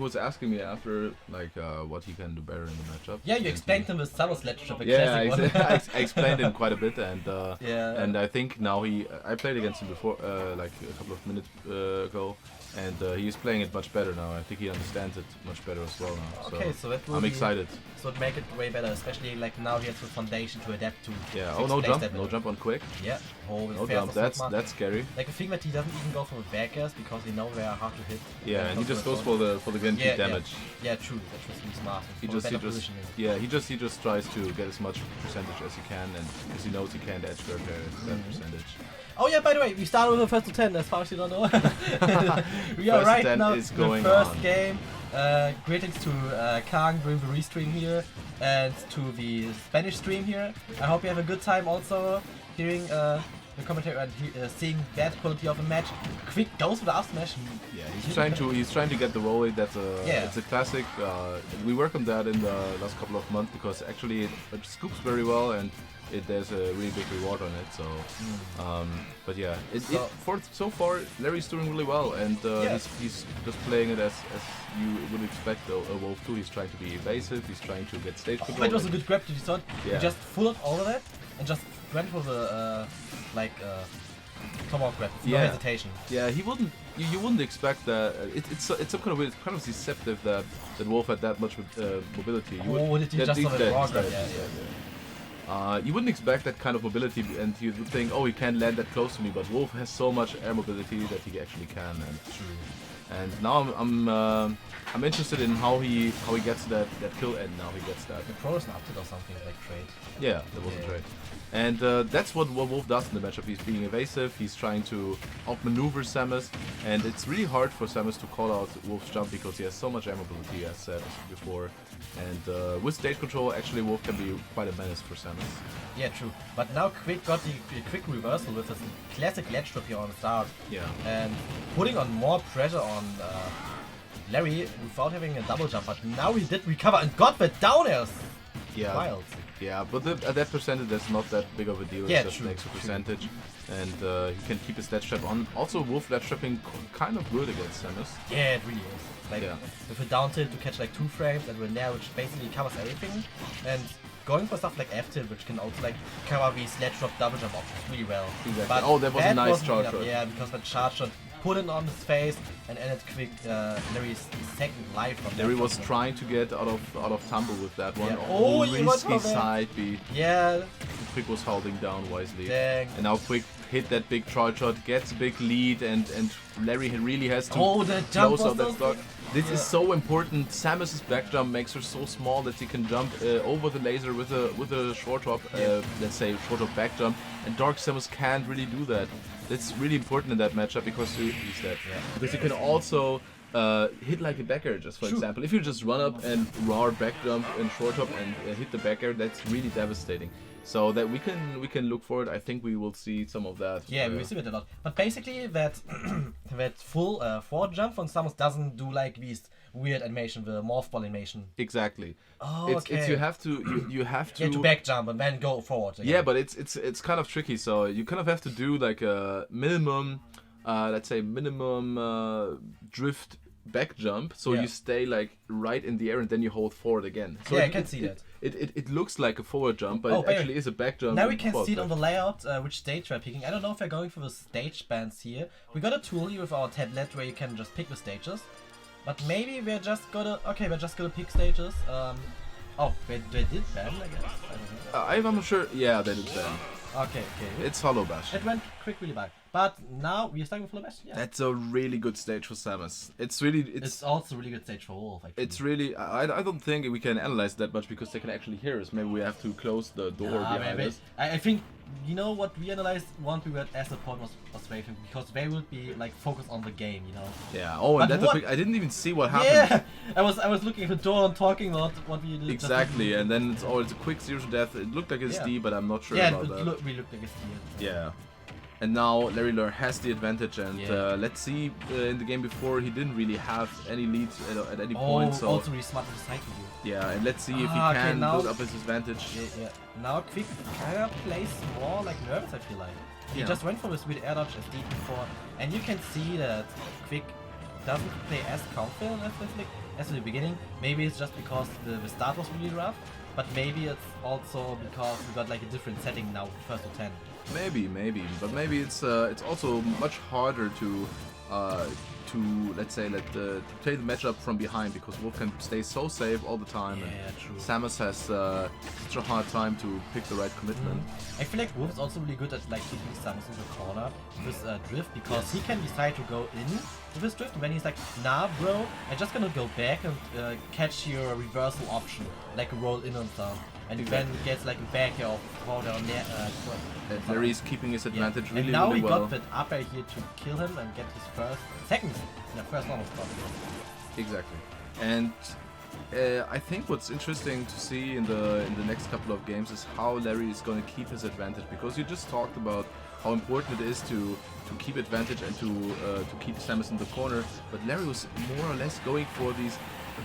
He was asking me after, like, what he can do better in the matchup. Yeah, you explained him with Samus ledge trap, I explained him quite a bit, and yeah. and I think now I played against him before, like a couple of minutes ago, and he's playing it much better now. I think he understands it much better as well now. Okay, so that will I'm excited. So it make it way better, especially like now he has the foundation to adapt to. Yeah. Oh, no jump on Quik. Yeah. Oh, no jump. That's scary. Like a thing that he doesn't even go for the back airs because he knows they are hard to hit. Yeah, and he just goes for the Genji damage. Yeah, true. That's just really smart. He just tries to get as much percentage as he can, and because he knows he can't edge guard that percentage. Oh yeah, by the way, we started with the first to 10, as far as you don't know. We are right now in the first game. Greetings to Kang during the restream here, and to the Spanish stream here. I hope you have a good time also hearing the commentary and seeing that quality of a match. Quik goes for the up smash. Yeah, he's trying to get the roll. It's a classic. We worked on that in the last couple of months because actually it scoops very well and there's a really big reward on it. So, but yeah, so far Larry's doing really well, and he's just playing it as you would expect a Wolf 2. He's trying to be evasive. He's trying to get stage control. That was a good grab. Did you saw it? Yeah. He just followed all of that and just went for the tomahawk grab. No hesitation. Yeah, he wouldn't. You wouldn't expect that. It's some kind of weird, kind of deceptive that Wolf had that much mobility. Did he just have a raw grab? You wouldn't expect that kind of mobility, and you would think, oh, he can't land that close to me. But Wolf has so much air mobility that he actually can. And And now I'm interested in how he gets that kill, and now he gets that. The pro is not or something like trade. Yeah, there was a trade. And that's what Wolf does in the matchup. He's being evasive, he's trying to outmaneuver Samus, and it's really hard for Samus to call out Wolf's jump because he has so much air mobility, as said before. And with stage control, actually Wolf can be quite a menace for Samus. Yeah, true. But now Quik got the quick reversal with his classic ledge trap here on the start. Yeah. And putting on more pressure on Larry without having a double jump, but now he did recover and got the down airs. Yeah. Wild. Yeah, but that percentage that's not that big of a deal. Yeah, it's just an extra percentage, and he can keep his ledge trap on. Also, Wolf ledge trapping kind of good against Samus. Yeah, it really is. Like with a down tilt to catch like 2 frames and with Nair, which basically covers everything, and going for stuff like F tilt, which can also like cover the sledge drop double jump options really well. Exactly. But oh, that was a nice charge shot. Yeah, because the charge shot put it on his face and ended Quik Larry's second life. Larry was trying to get out of tumble with that one. Yeah. Oh, risky side B. Yeah. Quik was holding down wisely. Dang. And now Quik hit that big charge shot, gets a big lead, and Larry really has to close out that stock. This is so important. Samus's back jump makes her so small that she can jump over the laser with a short hop, let's say short hop back jump, and Dark Samus can't really do that. That's really important in that matchup because because you can also hit like a back air, just for example. If you just run up and raw back jump and short hop and hit the back air, that's really devastating. So that we can look forward. I think we will see some of that. Yeah, we will see it a lot. But basically, that that full forward jump from Samus doesn't do like these weird animation, the morph ball animation. Exactly. Oh, it's you have to to back jump and then go forward again. Yeah, but it's kind of tricky. So you kind of have to do like a minimum, let's say minimum drift back jump, so you stay like right in the air and then you hold forward again. So I can see that. It looks like a forward jump, but it actually is a back jump. Now we can see it on the layout, which stage we're picking. I don't know if we're going for the stage bands here. We got a tool here with our tablet where you can just pick the stages. But maybe we're just gonna pick stages. Oh, they did ban, I guess. I don't know. I'm not sure. Yeah, they did ban. Okay. It's Hollow Bash. It went quick really by. But now we're starting with Hollow Bash. Yeah. That's a really good stage for Samus. It's also a really good stage for Wolf. Actually. It's really. I don't think we can analyze that much because they can actually hear us. Maybe we have to close the door behind us. I think you know what we analyzed once we were as support was waving because they would be like focused on the game, you know. Yeah. Oh, and that's I didn't even see what happened. Yeah. I was looking at the door and talking about what we did. Exactly, and then it's a quick 0 to death. It looked like a D, but I'm not sure about that. Yeah, we looked like a D. Yeah. And now LarryLurr has the advantage, and let's see, in the game before he didn't really have any leads at any point. So also really smart to decide to do. Yeah, and let's see if he can build up his advantage. Yeah. Now Quik kinda plays more like nervous, I feel like. He just went for his weird air dodge as D before, and you can see that Quik doesn't play as confident as Flick, as in the beginning. Maybe it's just because the start was really rough, but maybe it's also because we got like a different setting now, first to 10. Maybe, but maybe it's also much harder to let's say to play the matchup from behind, because Wolf can stay so safe all the time. Yeah, true. Samus has such a hard time to pick the right commitment. I feel like Wolf is also really good at like keeping Samus in the corner with drift, because he can decide to go in with his drift, and when he's like, nah bro, I'm just gonna go back and catch your reversal option, like roll in on some. And then he gets like a back air of border on there. Larry's keeping his advantage really, and now really well. He got that up air here to kill him and get his second almost got. Exactly. And I think what's interesting to see in the next couple of games is how Larry is going to keep his advantage, because you just talked about how important it is to keep advantage and to keep Samus in the corner, but Larry was more or less going for these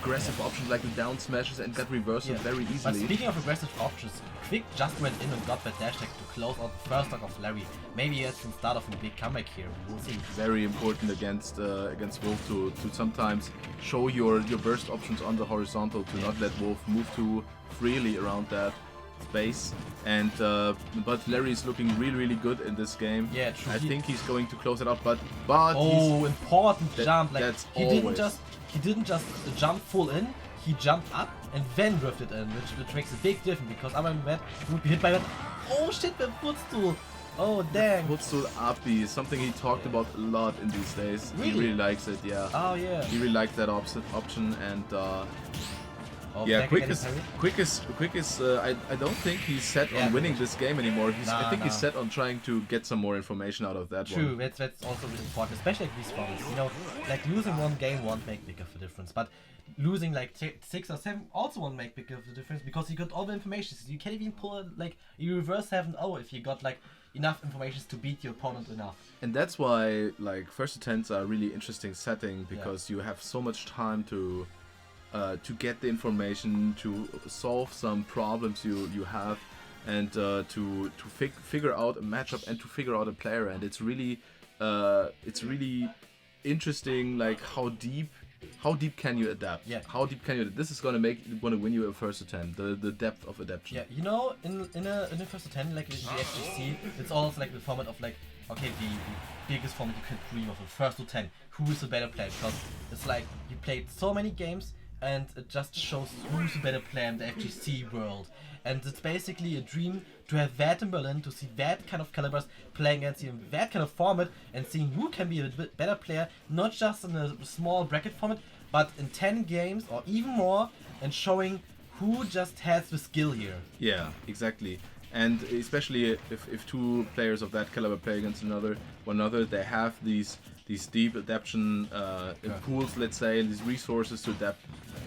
aggressive options like the down smashes and got reversal very easily. But speaking of aggressive options, Quik just went in and got that dash tag to close out the first stock of Larry. Maybe it's the start of a big comeback here. We'll see. Very important against Wolf to sometimes show your burst options on the horizontal, to not let Wolf move too freely around that space. And but Larry is looking really good in this game. Yeah, true. I think he's going to close it up, but oh, important jump! Like that's he didn't just jump full in. He jumped up and then drifted in, which makes a big difference, because otherwise that would be hit by that. Oh shit, the footstool! Oh dang! Footstool up B is something he talked about a lot in these days. Really? He really likes it, yeah. Oh yeah. He really likes that option, and yeah, Quik is. I don't think he's set on winning this game anymore. I think he's set on trying to get some more information out of that one. True, that's also really important, especially like these formats. You know, like losing one game won't make big of a difference, but losing like 6 or 7 also won't make big of a difference, because you got all the information. So you can't even pull like a reverse 7-0 if you got like enough information to beat your opponent enough. And that's why like first attempts are a really interesting setting, because you have so much time to get the information, to solve some problems you have, and to figure out a matchup and to figure out a player. And it's really interesting, like how deep can you adapt? Yeah. How deep can you? This is gonna win you a first attempt. The depth of adaptation. Yeah, you know, in a first attempt, like in the FGC, it's always like the format of like, okay, the biggest format you can dream of, the first to 10. Who is the better player? Because it's like you played so many games, and it just shows who's the better player in the FGC world. And it's basically a dream to have that in Berlin, to see that kind of calibers playing against you in that kind of format, and seeing who can be a bit better player, not just in a small bracket format, but in 10 games or even more, and showing who just has the skill here. Yeah, exactly. And especially if two players of that caliber play against one another, they have these deep adaptation pools, let's say, and these resources to adapt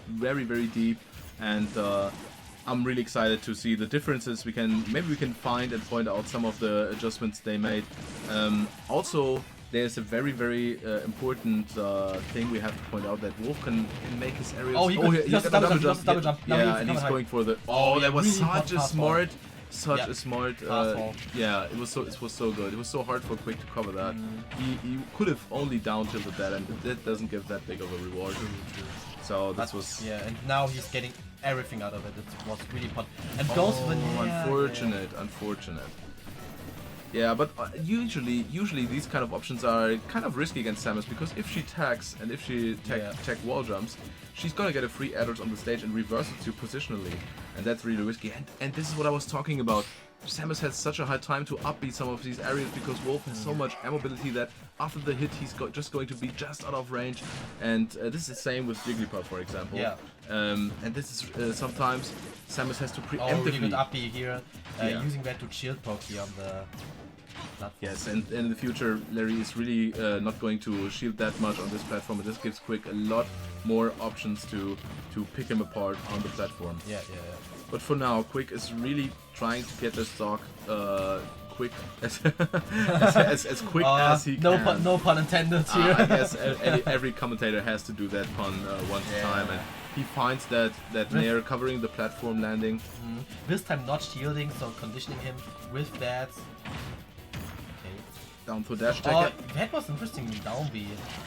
very deep. And I'm really excited to see the differences. Maybe we can find and point out some of the adjustments they made. Also, there's a very important thing we have to point out, that Wolf can make his areas. Oh, he got a double jump. Yeah, and he's going for the. Oh, that was really such a smart. Fastball. Yeah, it was so good. It was so hard for Quik to cover that. He could have only down tilted that, and that doesn't give that big of a reward. True. So this was. Yeah, and now he's getting everything out of it. It was really fun. And goes for the. Unfortunate. Yeah, but usually these kind of options are kind of risky against Samus, because if she tags and if she tag wall jumps, she's gonna get a free adders on the stage and reverse it to positionally, and that's really risky. And this is what I was talking about. Samus has such a hard time to upbeat some of these areas, because Wolf has so much air mobility that after the hit he's just going to be just out of range. And this is the same with Jigglypuff, for example. Yeah. And this is sometimes Samus has to preemptively. Really good upbeat here, using that to shield poke here on the platform. Yes, and in the future Larry is really not going to shield that much on this platform, and this gives Quik a lot more options to pick him apart on the platform. Yeah. But for now, Quik is really trying to get this stock quick as quick as he can. No pun intended here. I guess every commentator has to do that pun one time, and he finds that Nair covering the platform landing. This time not shielding, so conditioning him with that. down through dash attack. Oh, that was interesting, down B.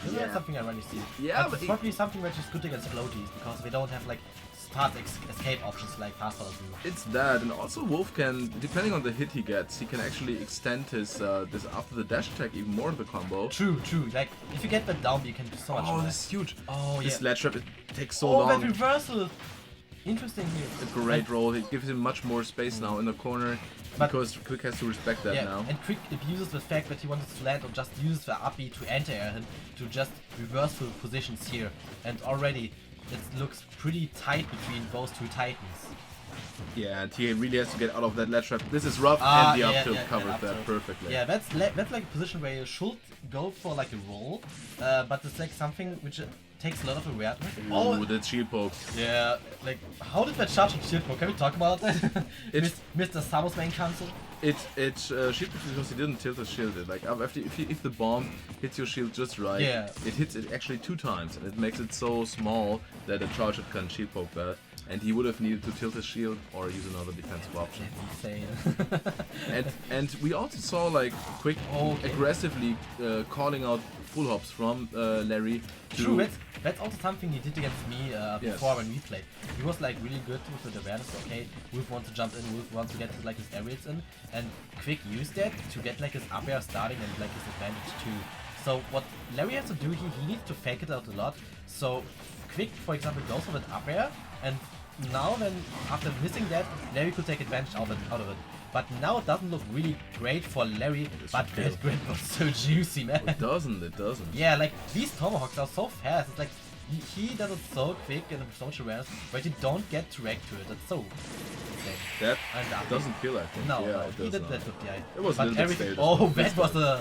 That's something I rarely see. Yeah, but it's probably something which is good against floaties, because they don't have like fast escape options like fast followers do. It's that, and also Wolf can, depending on the hit he gets, he can actually extend his this after the dash attack even more in the combo. True. Like, if you get that down B, you can do so much more. Oh, this is huge. Oh, yeah. This ledge trap, it takes so long. Oh, that reversal! Interesting here. A great roll. It gives him much more space now in the corner, because Quik has to respect that now. And Quik abuses the fact that he wanted to land or just use the up B to anti-air him to just reversal positions here. And already it looks pretty tight between those two titans. Yeah, and he really has to get out of that ledge trap. This is rough, and the up tilt covered that perfectly. Yeah, that's like a position where you should go for like a roll, but it's like something which takes a lot of awareness. Oh, the shield poke. Yeah, like how did that charge shield poke? Can we talk about that? Mr. Samus main cancel. It's shield because he didn't tilt his shield. Like after if the bomb hits your shield just right, it hits it actually 2 times, and it makes it so small that a charge can shield poke that. And he would have needed to tilt his shield or use another defensive option. Insane. and we also saw like Quik aggressively calling out full hops from Larry. True, that's also something he did against me before when we played. He was like really good with the awareness. Okay, Wolf wants to jump in, Wolf wants to get like his aerials in, and Quik used that to get like his up air starting and like his advantage too. So what Larry has to do, he needs to fake it out a lot. So Quik, for example, goes for an up air, and now then after missing that, Larry could take advantage out of it. But now it doesn't look really great for Larry, but that grid was so juicy, man. It doesn't. Yeah, like these tomahawks are so fast. It's like he does it so quick and with so much awareness, but you don't get to react to it. That's so insane. That doesn't kill, I think. No, he did that with the eye. It was but everything. Oh, that was a.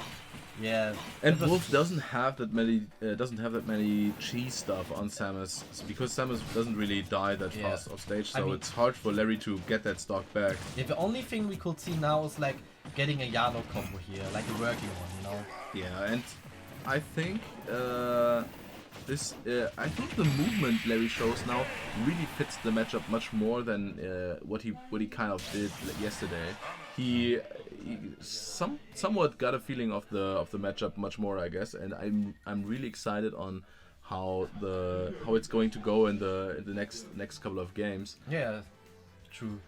Yeah. And Wolf doesn't have that many cheese stuff on Samus, because Samus doesn't really die that fast off stage, so it's hard for Larry to get that stock back. Yeah, the only thing we could see now is like getting a Yano combo here, like a working one, you know. Yeah, and I think I think the movement Larry shows now really fits the matchup much more than what he kind of did yesterday. He somewhat got a feeling of the matchup much more, I guess, and I'm really excited on how it's going to go in the next couple of games. Yeah, true.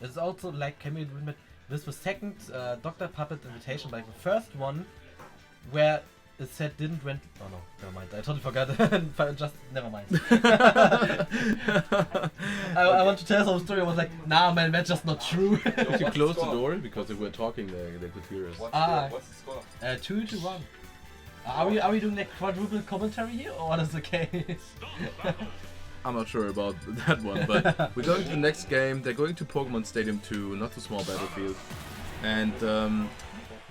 It's also like, can we admit, this was second Dr. Puppet invitation, like the first one where it said didn't went. Oh no, never mind. I totally forgot. Just never mind. I want to tell some story. I was like, nah, man, that's just not true. If you close the door, because if we're talking, they could hear us. What's the score? 2-1. Are we doing like quadruple commentary here, or what is the case? I'm not sure about that one, but we're going to the next game. They're going to Pokemon Stadium 2, not too small battlefield, and.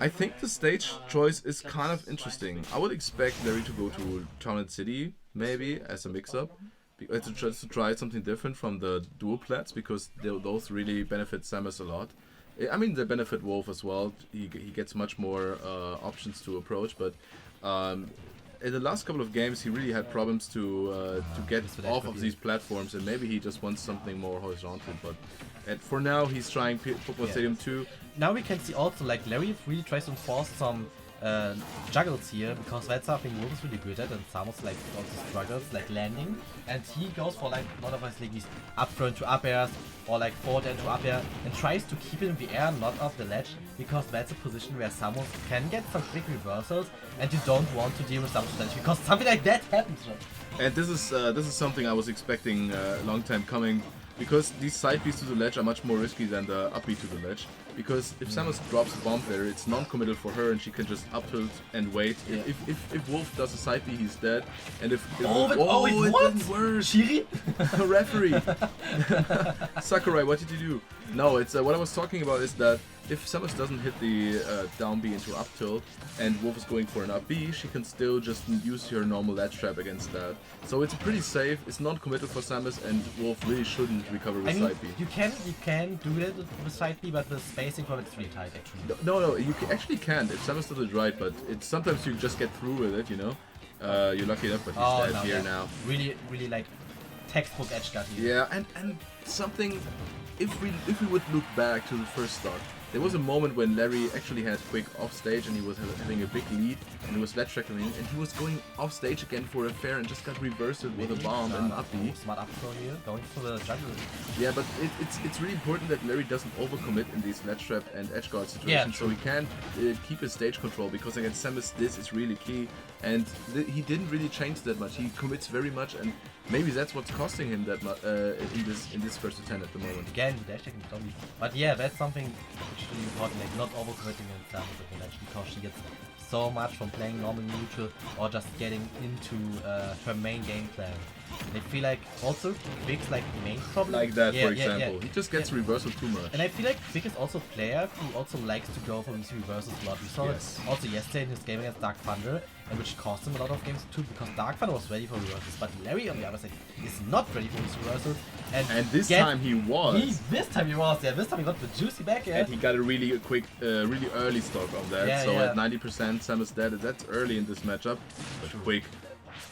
I think the stage choice is kind of interesting. I would expect Larry to go to Town and City, maybe, as a mix-up. To try something different from the dual plats, because those really benefit Samus a lot. I mean, they benefit Wolf as well. He gets much more options to approach, but in the last couple of games he really had problems to get off of these platforms, and maybe he just wants something more horizontal. But for now, he's trying Pokemon Stadium 2. Now we can see also like Larry really tries to enforce some juggles here, because that's something Wolf is really good at, and Samus like also struggles like landing, and he goes for like a lot of like these up throw into up airs or like forward into up air, and tries to keep it in the air, not off the ledge, because that's a position where Samus can get some quick reversals, and you don't want to deal with Samus ledge, because something like that happens. And this is something I was expecting a long time coming, because these side Bs to the ledge are much more risky than the up B to the ledge. Because if Samus drops a bomb there, it's non-committal for her, and she can just up tilt and wait. Yeah. If Wolf does a side B, he's dead. And if it didn't work. Shiri? Referee. Sakurai, what did you do? No, it's what I was talking about is that if Samus doesn't hit the down B into up tilt, and Wolf is going for an up B, she can still just use her normal ledge trap against that. So it's pretty safe. It's non-committal for Samus, and Wolf really shouldn't recover with side B. You can do that with side B, but the spacing from it's really tight actually. No, you actually can't if Samus does it right, but it's sometimes you just get through with it, you know. You're lucky enough, but he's dead here now. Really like textbook edge guard here. Yeah, and something. If we would look back to the first start, There was a moment when Larry actually had Quik off stage and he was having a big lead and he was ledge tracking and he was going off stage again for a fair and just got reversed with a bomb and up B. Smart up throw here, going for the jungle. Yeah, but it's really important that Larry doesn't overcommit in these ledge trap and edge guard situations, so he can keep his stage control, because against Samus this is really key, and he didn't really change that much. He commits very much, and maybe that's what's costing him that much in this first attempt at the moment. Again, the dash taking zombie. But yeah, that's something which is really important, like not overcommitting in Samus at the ledge, because she gets so much from playing normal neutral or just getting into her main game plan. And I feel like also Quik's like main problem. Like that, for example. He just gets reversal too much. And I feel like Quik is also a player who also likes to go for these reversals a lot. We saw it also yesterday in his game against Dark Thunder, and which cost him a lot of games too, because Dark Thunder was ready for reversals, but Larry on the other side is not ready for these reversals. And this time he was. This time he got the juicy back, And he got a really quick, really early stock of that. At 90% Samus dead, that's early in this matchup. But Quik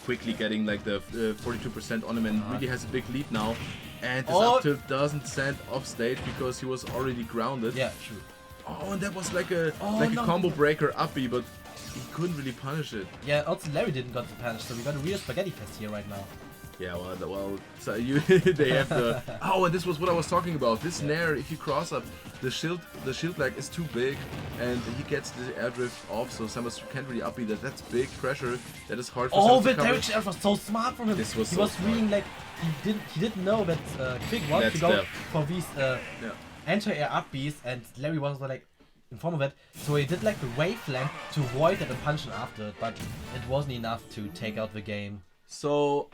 quickly getting like the 42% on him and really has a big lead now. And this up tilt doesn't stand off stage because he was already grounded. Yeah, true. Oh, and that was like a combo breaker up B, but he couldn't really punish it. Yeah, also Larry didn't got the punish, so we got a real spaghetti fest here right now. Yeah, well, so they have the... Oh, and this was what I was talking about. This Nair, if you cross up, the shield lag is too big, and he gets the air drift off, so Samus can't really up B that. That's big pressure. That is hard for Samus to cover. Oh, that was so smart from him. This was he was reading like he didn't know that Quik wanted to go for these anti-air up Bs, and Larry was like in front of it, so he did like the wave length to avoid it and punch him after it, but it wasn't enough to take out the game. So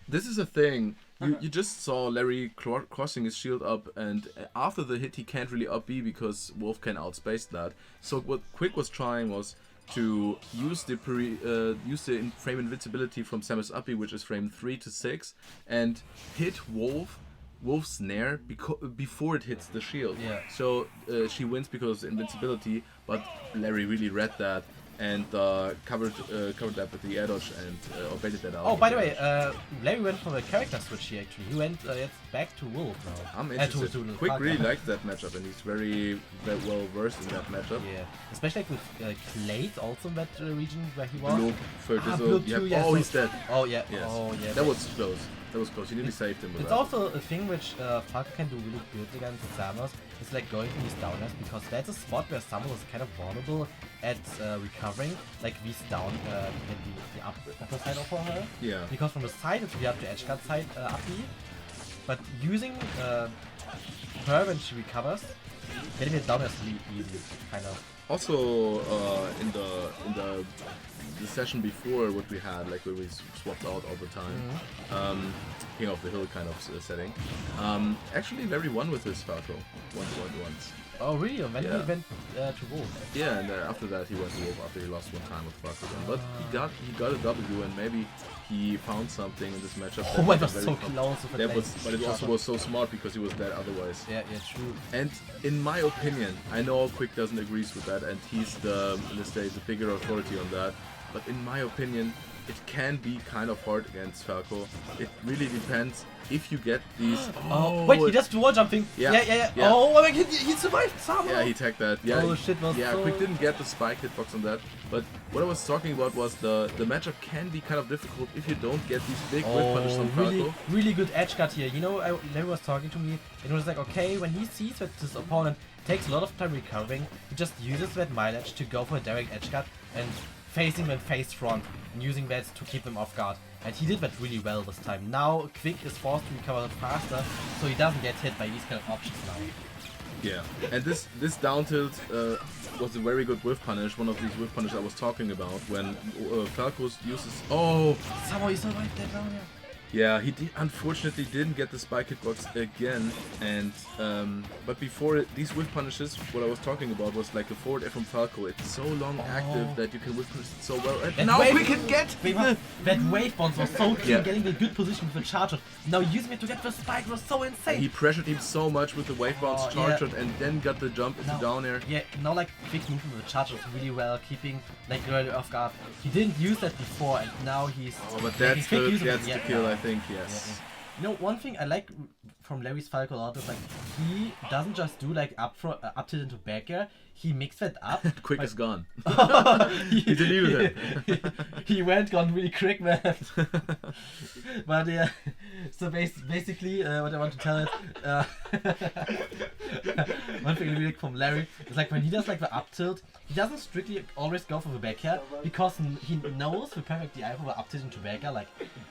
this is a thing. You just saw Larry crossing his shield up, and after the hit he can't really up B because Wolf can outspace that. So what Quik was trying was to use the frame invincibility from Samus up B, which is frame 3 to 6, and hit Wolf's Nair before it hits the shield. Yeah. So she wins because of invincibility, but Larry really read that and covered that with the air dodge and baited that out. Oh, by the way, Larry went for a character switch here actually. He went back to Wolf now. I'm interested. Quik really likes that matchup, and he's very well versed in that matchup. Yeah, especially like with Clade also in that region where he was. Blue too, yeah. Oh, he's dead. Oh yeah. Yes. Oh yeah. That was close. That was close. You nearly saved him with It's that. also a thing which Falco can do really good against Samus. It's like going for these downers, because that's a spot where Samus is kind of vulnerable at recovering. Like these down in the upper side of her. Yeah. Because from the side it's really up to edge guard side up B. But using her when she recovers, getting it down is really easy, kind of. Also, in the session before what we had, like where we swapped out all the time, King of the Hill kind of setting, actually Larry won with his Falco once. Oh really? And then he went to Wolf. Yeah, and after that he went to Wolf after he lost one time with Falco again. But he got a W, and maybe he found something in this matchup. Oh my god, so close. But it also was so smart because he was dead otherwise. Yeah, true. And in my opinion, I know Quik doesn't agree with that, and he's the, let's say, the bigger authority on that. But in my opinion, it can be kind of hard against Falco. It really depends if you get these. Oh wait, he just wall jumping. Yeah. Oh my god, he survived somehow. Yeah, he tagged that. Yeah. Oh shit, was so... Quik didn't get the spike hitbox on that. But what I was talking about was the matchup can be kind of difficult if you don't get these big whip punches on Falco. Really good edge guard here. You know, Larry was talking to me, and it was like, okay, when he sees that his opponent takes a lot of time recovering, he just uses that mileage to go for a direct edge guard and facing them face front and using that to keep them off guard. And he did that really well this time. Now Quik is forced to recover faster, so he doesn't get hit by these kind of options now. Yeah, and this down tilt was a very good whiff punish, one of these whiff punishes I was talking about when Falco uses... Oh! Somehow he survived that down here. Yeah, he unfortunately didn't get the spike hitbox again, and but before these whiff punishes, what I was talking about was like the forward F from Falco. It's so long active that you can whiff punish it so well. And now we can get that wave bounce was so clean, getting the good position with the charge shot. Now using it to get the spike was so insane. He pressured him so much with the wave bounce charge shot, and then got the jump into down air. Yeah, now like Quik moving with the charge shot really well, keeping like really off guard. He didn't use that before, and now he's. Oh, but that's the kill. I think, yes. You know, one thing I like from Larry's Falco a lot is like he doesn't just do like up tilt into back air. He mixed it up. Quik is gone. He deleted it. He gone really quick, man. But yeah, so basically, what I want to tell is, one thing I really like from Larry is like when he does like the up tilt, he doesn't strictly always go for the back air because he knows the perfect DI for the up tilt into back air, like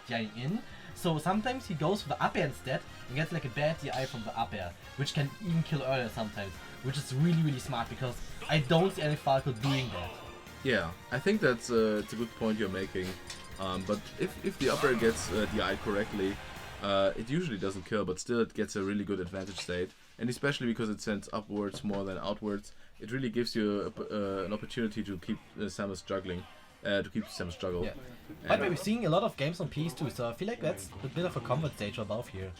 DI in. So sometimes he goes for the up air instead and gets like a bad DI from the up air, which can even kill earlier sometimes, which is really smart because I don't see any Falco doing that. Yeah, I think it's a good point you're making. But if the up air gets DI correctly, it usually doesn't kill, but still it gets a really good advantage state. And especially because it sends upwards more than outwards, it really gives you an opportunity to keep Samus juggling. To keep Samus juggle. Yeah. By the way, we're seeing a lot of games on PS2, so I feel like that's a bit of a combat stage above here.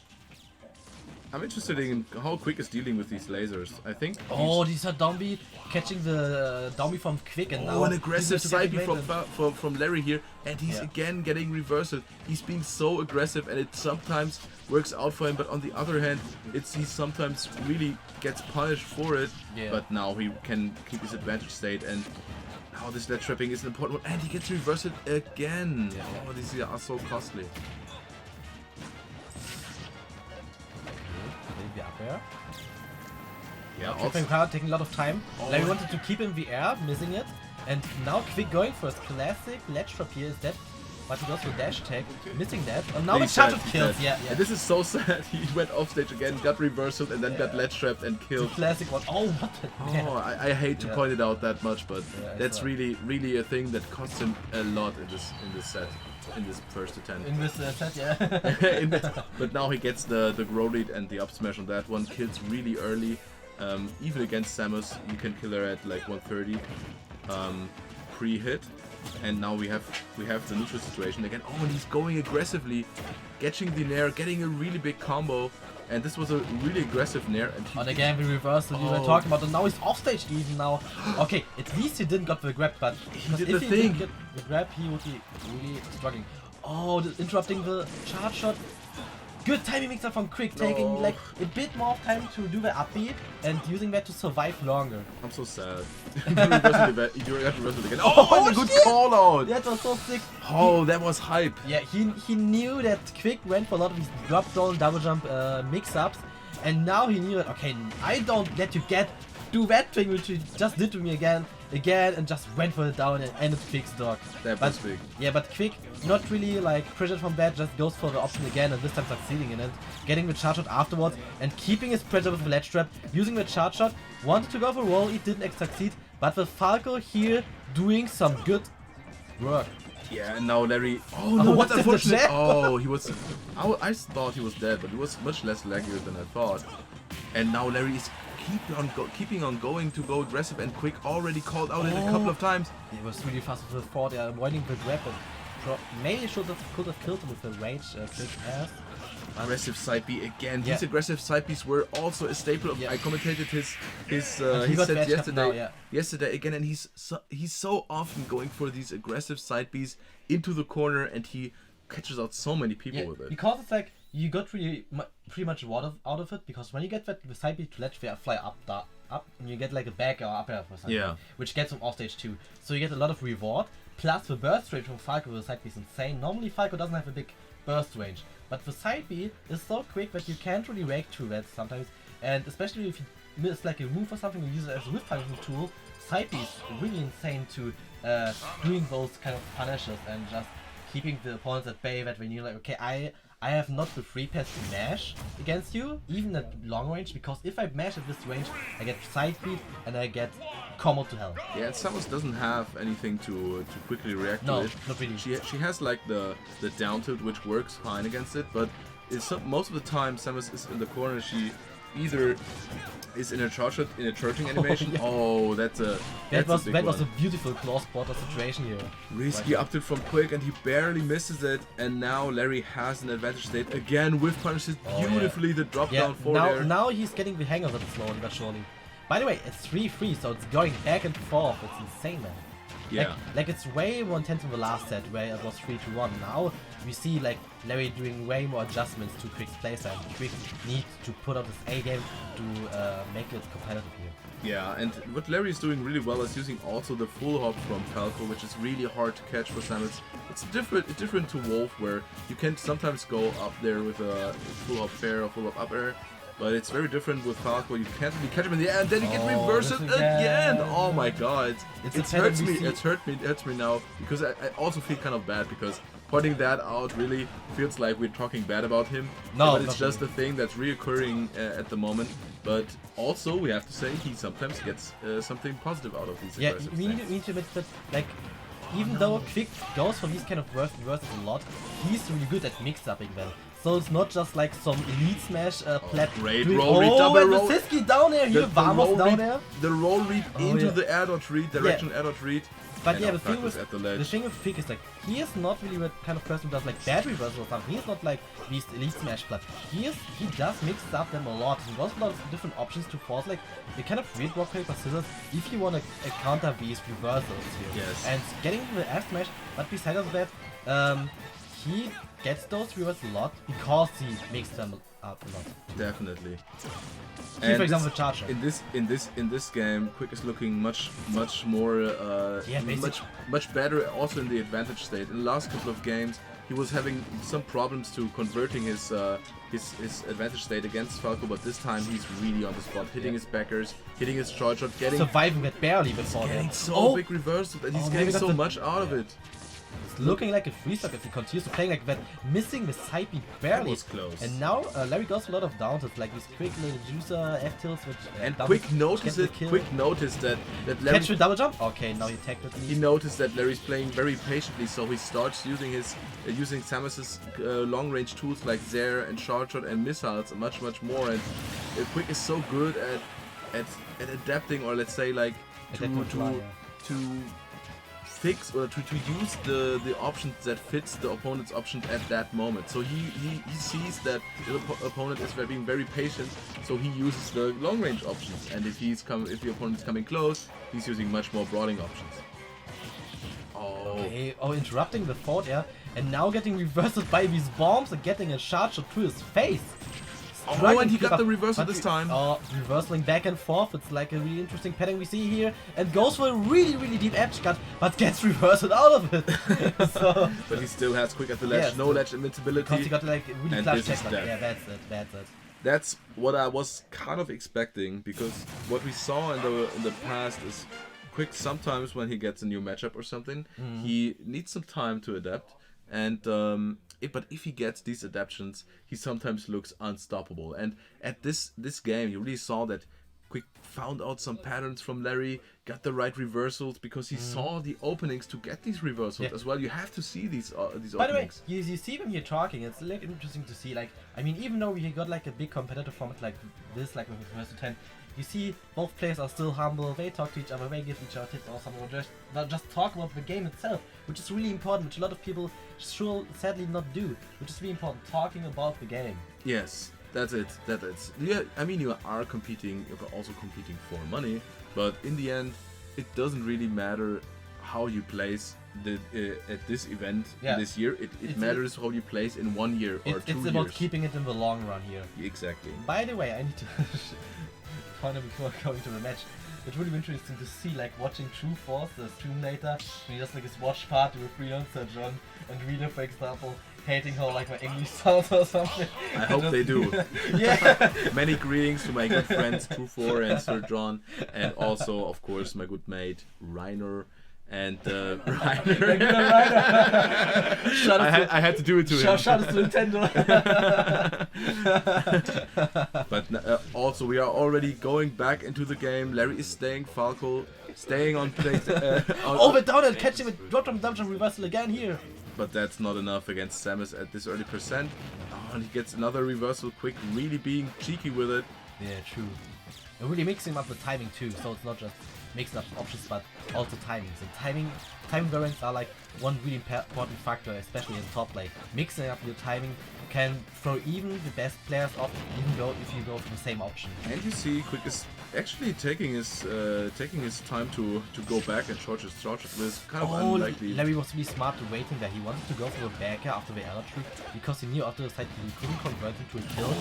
I'm interested in how Quik is dealing with these lasers. I think. Oh, these are Dombey catching the Dombey from Quik and now. Oh, an aggressive side B from Larry here, and he's again getting reversed. He's being so aggressive, and it sometimes works out for him. But on the other hand, he sometimes really gets punished for it. Yeah. But now he can keep his advantage state and. Oh, this ledge trapping is an important one, and he gets reversed again. Yeah. Oh, these are so costly. The up air. Yeah, Tripping hard, taking a lot of time. Oh. Larry wanted to keep in the air, missing it, and now Quik going for his classic ledge trap here is dead. But he goes for dash tag, missing that. And now the charge of kills. Yeah. And this is so sad. He went off stage again, got reversed, and then got ledge trapped and killed. The classic one. Oh, what the Oh, I hate to point it out that much, but that's really a thing that costs him a lot in this set, in this first attempt. In this set, yeah. But now he gets the grow lead and the up smash on that one. Kills really early. Even against Samus, you can kill her at like 130 pre-hit. And now we have the neutral situation again. Oh, and he's going aggressively, catching the nair, getting a really big combo. And this was a really aggressive nair. And again, we reversed what you were talking about. And now he's off stage even now. Okay, at least he didn't get the grab, but he did if the he thing. didn't get the grab, he would be really struggling. Oh, interrupting the charge shot. Good timing mixer from Quik, taking like a bit more time to do the upbeat and using that to survive longer. I'm so sad. You reversed it again. Oh, a good call out! That was so sick. Oh, that was hype. Yeah, he knew that Quik went for a lot of these drop down, double jump mix-ups, and now he knew that, okay, I don't let you do that thing which you just did to me again, and just went for it down and ended Quik's dog. That was big. Yeah, but Quik, not really like pressured from that, just goes for the option again and this time succeeding in it, getting the charge shot afterwards and keeping his pressure with the ledge trap, using the charge shot, wanted to go for roll, it didn't succeed, but the Falco here doing some good work. Yeah, and now Larry. Oh no, what unfortunate! Oh, he was. I thought he was dead, but he was much less laggier than I thought. And now Larry is keeping on going to go aggressive, and Quik already called out it a couple of times. He was really fast with the forward, avoiding the grab, but maybe could have killed him with the rage Quik has. Aggressive side B again. These aggressive side Bs were also a staple of. I commentated his set yesterday again, and he's so often going for these aggressive side Bs into the corner, and he catches out so many people with it. Because it's like you got pretty much water out of it, because when you get that the side B to ledge fly up, and you get like a back or up air or something, which gets him off stage too. So you get a lot of reward. Plus the burst range from Falco with the side B is insane. Normally Falco doesn't have a big burst range, but the side B is so quick that you can't really rake through that sometimes. And especially if you miss like a move or something and use it as a whip punishing tool, side B is really insane to doing those kind of punishes and just keeping the opponents at bay. That when you're like, okay, I have not the free pass to mash against you, even at long range, because if I mash at this range, I get side beat and I get combo to hell. Yeah, and Samus doesn't have anything to quickly react to it. Not really. She has like the down tilt, which works fine against it, but most of the time Samus is in the corner. She either is in a charging animation. Oh, that was a beautiful close quarter situation here. Risky up tilt from Quik, and he barely misses it. And now Larry has an advantage state again with punishes beautifully the drop down forward air. Now he's getting the hang of it slowly but surely. By the way, it's 3-3, so it's going back and forth. It's insane, man. Yeah. Like it's way more intense in the last set where it was 3-1. Now we see like Larry doing way more adjustments to Quik's playstyle. Quik needs to put out his A game to make it competitive here. Yeah, and what Larry is doing really well is using also the full hop from Falco, which is really hard to catch for Samus. It's different to Wolf, where you can sometimes go up there with a full hop fair or full hop up air, but it's very different with Falco. You can't really catch him in the air, and then you get reversed again. Oh my god, it hurts me. It hurts me now because I also feel kind of bad because pointing that out really feels like we're talking bad about him. No, but it's just a thing that's reoccurring at the moment. But also, we have to say, he sometimes gets something positive out of these aggressive we need to admit that, like, even though Quik goes for these kind of reverses a lot, he's really good at mix-upping them. So it's not just like some elite smash plat. Great roll read, double roll. The Siski down there, here, Vamos down there. The roll read into the air dot read, direction air dot read. But yeah, the thing with Quik is like, he is not really the kind of person who does like bad reversals or something. He's not like these elite smash plat. He does mix up them a lot. He has a lot of different options to force like the kind of weird rock paper scissors if you want to counter these reversals here. Yes. And getting the F smash, but besides that, he gets those reversals a lot because he makes them up a lot. Definitely. Here, for example, Charger. In this game, Quik is looking much more much better also in the advantage state. In the last couple of games, he was having some problems to converting his advantage state against Falco, but this time he's really on the spot, hitting his backers, hitting his charge shot, getting surviving that barely before him. Getting so big reversals, and he's getting so much out of it. It's looking like a free stock if he continues to playing like that, missing the side beat barely. That was close. And now Larry goes for a lot of downs, like these quick little juicer F tilts, which and Quik noticed it. Quik noticed that Larry catch with double jump. Okay, now he tagged it. He noticed that Larry's playing very patiently, so he starts using using Samus's long range tools like Zair and Shard Shot and missiles much more. And Quik is so good at adapting, or let's say like to fix or to use the options that fits the opponent's option at that moment. So he sees that the opponent is being very patient, so he uses the long range options. And if the opponent is coming close, he's using much more brawling options. Okay. Oh, interrupting the forward air and now getting reversed by these bombs and getting a charge shot to his face. Oh, and he got the reversal this time. Oh, reversing back and forth. It's like a really interesting pattern we see here. And goes for a really deep edge cut, but gets reversed out of it. So, but he still has Quik at the ledge, no ledge invincibility. Because he got like really clutch check. Yeah, that's it. That's what I was kind of expecting, because what we saw in the past is Quik sometimes when he gets a new matchup or something, he needs some time to adapt. And but if he gets these adaptations, he sometimes looks unstoppable. And at this game, you really saw that Quik found out some patterns from Larry, got the right reversals, because he saw the openings to get these reversals as well. You have to see these openings. By the way, you see when you're talking, it's like interesting to see. Like, I mean, even though we got like a big competitive format like this, like with Versus 10. You see, both players are still humble, they talk to each other, they give each other tips or something, or just talk about the game itself, which is really important, which a lot of people sadly not do, which is really important, talking about the game. Yes, that's it. Yeah, I mean, you are competing, you're also competing for money, but in the end, it doesn't really matter how you place at this event this year. It matters how you place in 1 year or 2 years. It's about keeping it in the long run here. Exactly. By the way, I need to... before going to the match, it's really interesting to see, like, watching True Force, the stream later, and he does like his watch party with Freelancer John and Reader, for example, hating how like my English sounds or something. I hope they do. Yeah. Many greetings to my good friends True 4 and Sir John, and also of course my good mate Reiner. And Reiner. I had to do it to him. Shout out to Nintendo. But also we are already going back into the game. Larry is staying Falco, staying on place. Over down and catch him with drop from dungeon reversal again here. But that's not enough against Samus at this early percent. Oh, and he gets another reversal. Quik really being cheeky with it. Yeah, true. And really mixing up the timing too, so it's not just mixing up options, but also timings. And timing variants are like one really important factor, especially in top lane. Mixing up your timing can throw even the best players off, even though if you go for the same option. And you see, Quik is actually taking his time to go back and charge it. This kind of unlikely. Larry was really smart to waiting there. He wanted to go for the backer after the L tree because he knew after the side he couldn't convert into a kill.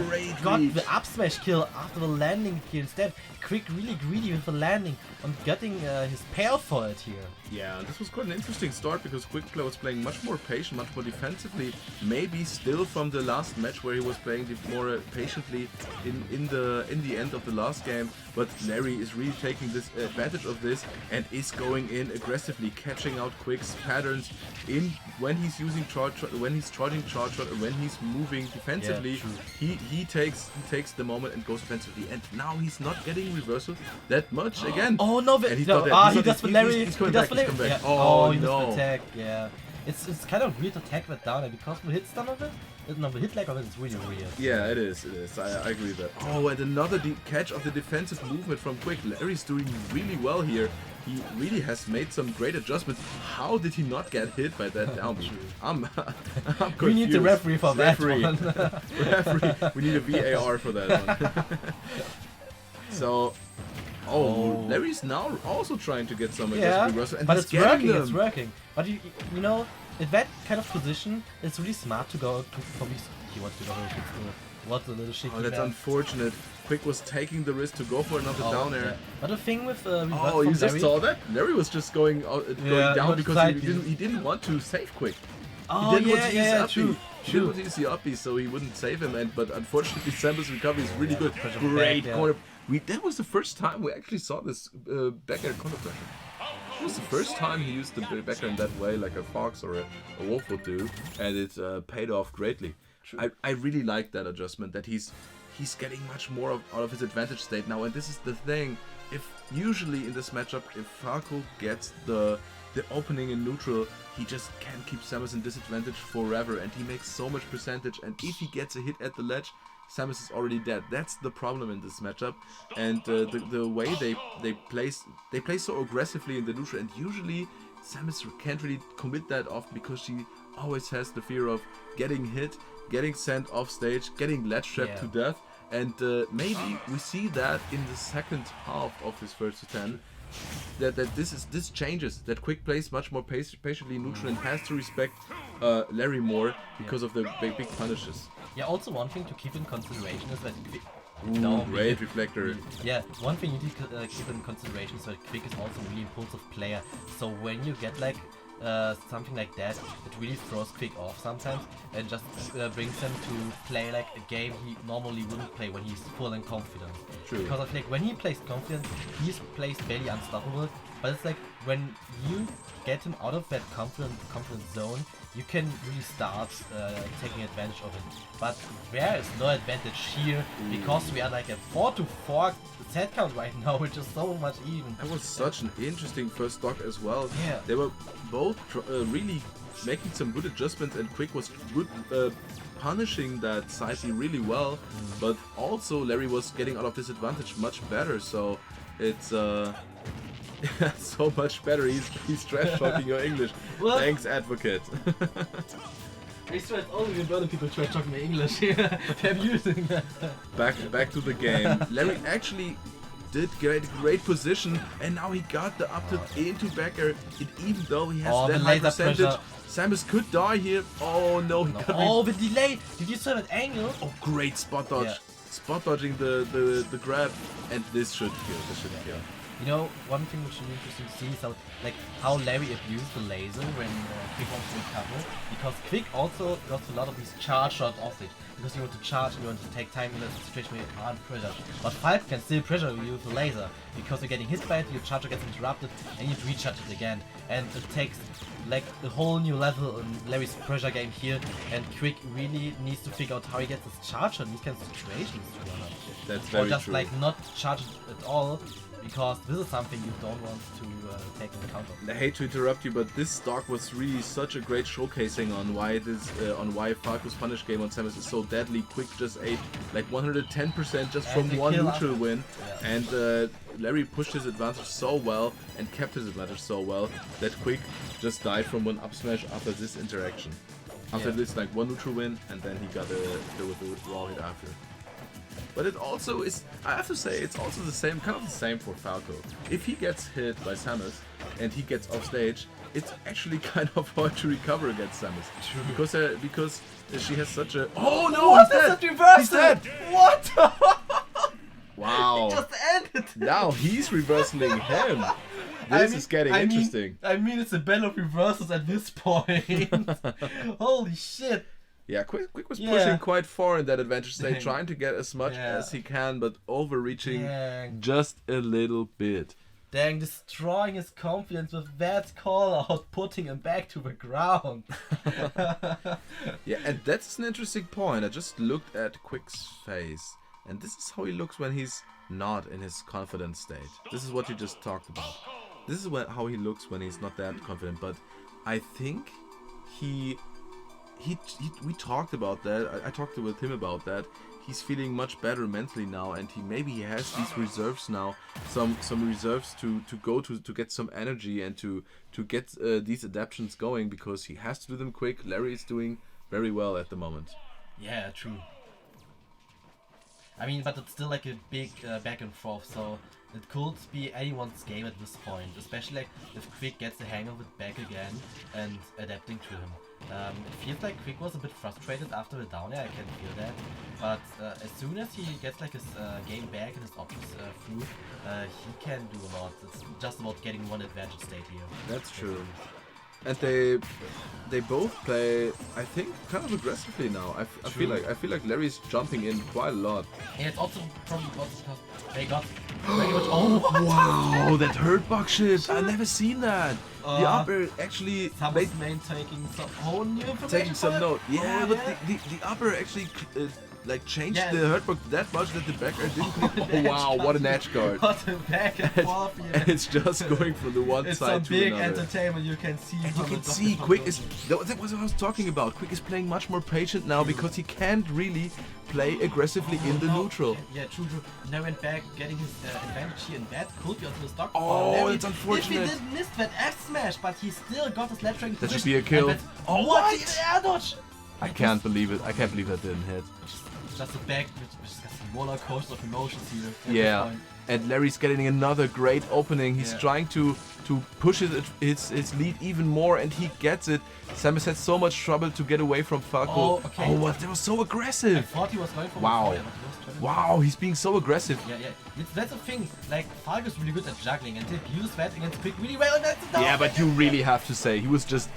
Great Got read. the up smash kill after the landing here instead. Quik really greedy with the landing and getting his pair for it here. Yeah, this was quite an interesting start because Quik was playing much more patient, much more defensively. Maybe still from the last match where he was playing more patiently in the end of the last game. But Larry is really taking this advantage of this and is going in aggressively, catching out Quik's patterns in when he's using charge shot, when he's charging charge shot, and when he's moving defensively. Yeah, he takes the moment and goes defensively. And now he's not getting reversal that much again. Oh no! And he does for Larry. He's coming back. Yeah. Oh, he no! does attack. Yeah, it's kind of weird to attack that down, and because the hit stun of it. No, the hit lag of it is really weird. Yeah, it is. I agree with that. Oh, and another catch of the defensive movement from Quik. Larry's doing really well here. He really has made some great adjustments. How did he not get hit by that down B? I'm confused. We need the referee for that one. Referee. We need a VAR for that one. So, Larry's now also trying to get some aggressive reversal, and but he's it's getting working. them. It's working. But you know, in that kind of position, it's really smart to go to. Probably he wants to go to what a little shit. Oh, that's unfortunate. Quik was taking the risk to go for another down air. Yeah. But the thing with oh, you just saw that? Larry was just going down because he didn't want to save Quik. Oh, he didn't want to use the up true. He didn't want to use the up B, so he wouldn't save him. But unfortunately, Samus' recovery is really good. Great corner. That was the first time we actually saw this back air corner pressure. It was the first time he used the backer in that way, like a Fox or a Wolf would do, and it paid off greatly. I really like that adjustment, that he's getting much more out of his advantage state now, and this is the thing. If usually in this matchup, if Falco gets the opening in neutral, he just can't keep Samus in disadvantage forever, and he makes so much percentage, and if he gets a hit at the ledge, Samus is already dead. That's the problem in this matchup, and the way they play so aggressively in the neutral, and usually Samus can't really commit that often because she always has the fear of getting hit, getting sent off stage, getting ledge trapped to death, and maybe we see that in the second half of this first to 10. That this changes, that Quik plays much more patiently neutral and has to respect Larry more because of the big punishes. Yeah, also one thing to keep in consideration is that great reflector. Yeah, one thing you need to keep in consideration is that Quik is also a really impulsive player. So when you get like something like that, it really throws Quik off sometimes and just brings him to play like a game he normally wouldn't play when he's full and confident. True. Because I think when he plays confident, he plays barely unstoppable. But it's like when you get him out of that confident zone, you can really start taking advantage of it. But there is no advantage here because we are like a 4-4 set count right now, which is so much even. That was such an interesting first stock as well. Yeah. They were both really making some good adjustments, and Quik was good punishing that side B really well, but also Larry was getting out of disadvantage much better, so it's so much better. He's trash talking your English. Thanks, advocate. I swear it's only the Berlin people trash talking my English here. They're using that. Back to the game. Larry actually did get great position, and now he got the up tilt into back air. Even though he has that high percentage, Samus could die here. Oh no, he got the delay! Did you see that angle? Oh, great spot dodge. Spot dodging the grab, and this should kill. You know, one thing which is interesting to see is how Larry abused the laser when Quik wants to recover, because Quik also got a lot of these charge shots off it, because you want to charge and you want to take time in a situation where you can't pressure. But Falco can still pressure you with the laser, because you're getting hit by it, your charger gets interrupted, and you recharge it again. And it takes like a whole new level in Larry's pressure game here, and Quik really needs to figure out how he gets his charger in these kind of situations, to be honest. That's very true. Or just true. like not charge it at all. because this is something you don't want to take into account of. I hate to interrupt you, but this stock was really such a great showcasing on why why Falco's punish game on Samus is so deadly. Quik just ate like 110% just from one neutral win, and Larry pushed his advantage so well and kept his advantage so well that Quik just died from one up smash after this interaction. After this like one neutral win, and then he got with the wall hit after. But it also is, I have to say, it's also the same, kind of the same for Falco. If he gets hit by Samus and he gets off stage, it's actually kind of hard to recover against Samus. True. Because she has such a... Oh no, what? He's dead! What? Wow. It just ended! Now he's reversing him. This is getting interesting. I mean, it's a battle of reversals at this point. Holy shit. Yeah, Quik was pushing quite far in that advantage state, trying to get as much as he can, but overreaching just a little bit. Dang, destroying his confidence with that call out, putting him back to the ground. Yeah, and that's an interesting point. I just looked at Quik's face, and this is how he looks when he's not in his confident state. This is what you just talked about. This is how he looks when he's not that confident, but I think we talked about that. I talked with him about that. He's feeling much better mentally now, and he has these reserves now, some reserves to go to get some energy and to get these adaptations going, because he has to do them quick. Larry is doing very well at the moment. Yeah, true. I mean, but it's still like a big back and forth, so it could be anyone's game at this point, especially like if Quik gets the hang of it back again and adapting to him. It feels like Quik was a bit frustrated after the down air, I can feel that, but as soon as he gets like his game back and his options through, he can do a lot. It's just about getting one advantage state here. That's true. And they both play, I think, kind of aggressively now. I feel like Larry's jumping in quite a lot. And it's also probably because they got very much. Oh wow, that hurt bug shit! I've never seen that. The upper actually Samus main taking some whole new information. Taking some note. Yeah, but the upper actually like changed the hurtbox that much that the back air didn't. Oh wow, what an edge guard! What a back and forth here. And it's just going from the one side to another. It's some big entertainment you can see. And you can see Quik is. That was what I was talking about. Quik is playing much more patient now because he can't really play aggressively in the neutral. Yeah, true. Now went back, getting his advantage here in that could be onto the stock. Oh, it's unfortunate. If he didn't miss that F smash, but he still got his left rank. That should be a kill. Oh, what? Air dodge! I can't believe it. I can't believe that didn't hit. Just a back, which is a roller coaster of emotions here. Yeah, and Larry's getting another great opening. He's trying to push his lead even more, and he gets it. Samus had so much trouble to get away from Falco. Oh, okay. Oh, what? That was so aggressive. I thought he was going for Wow, he's being so aggressive. Yeah. That's the thing. Like, Falco's really good at juggling, and they use that against Quik really well, and that's the down. Yeah, but you really have to say he was just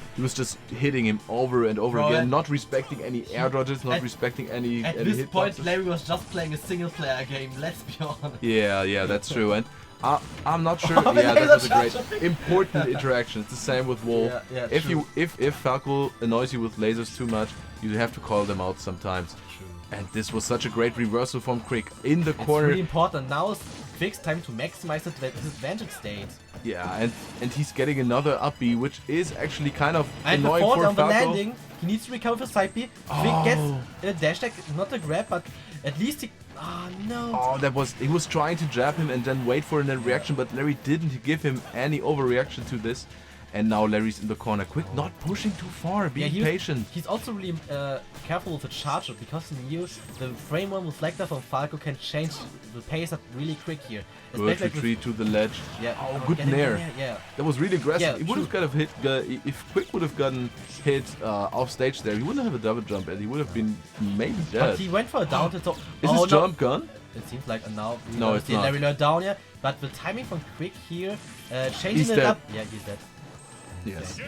hitting him over and over again, not respecting any air dodges, not respecting any At this point, Larry was just playing a single-player game. Let's be honest. Yeah, that's true. And I'm not sure. Yeah, that was a great, important interaction. It's the same with Wolf. Yeah, if Falco annoys you with lasers too much, you have to call them out sometimes. True. And this was such a great reversal from Quik in the corner. It's really important. Now it's Quik's time to maximize his advantage state. Yeah, and he's getting another up B, which is actually kind of and annoying for Falco. On the landing, he needs to recover for side B. Quik gets a dash attack, not a grab, but at least he... Oh no! Oh, he was trying to jab him and then wait for a reaction, but Larry didn't give him any overreaction to this. And now Larry's in the corner. Quik not pushing too far, being patient. He's also really careful with the charger, because he knew the frame one reflector from Falco can change the pace up really quick here. Good retreat to the ledge. Yeah. Oh, good nair. Yeah. That was really aggressive. Yeah, he would have kind of hit. If Quik would have gotten hit off stage there, he wouldn't have a double jump, and he would have been maybe dead. But he went for a down tilt. Is his jump gone? It seems like now. No, it's not. LarryLurr down here, but the timing from Quik here, changing it up. Yeah, he's dead. Yes.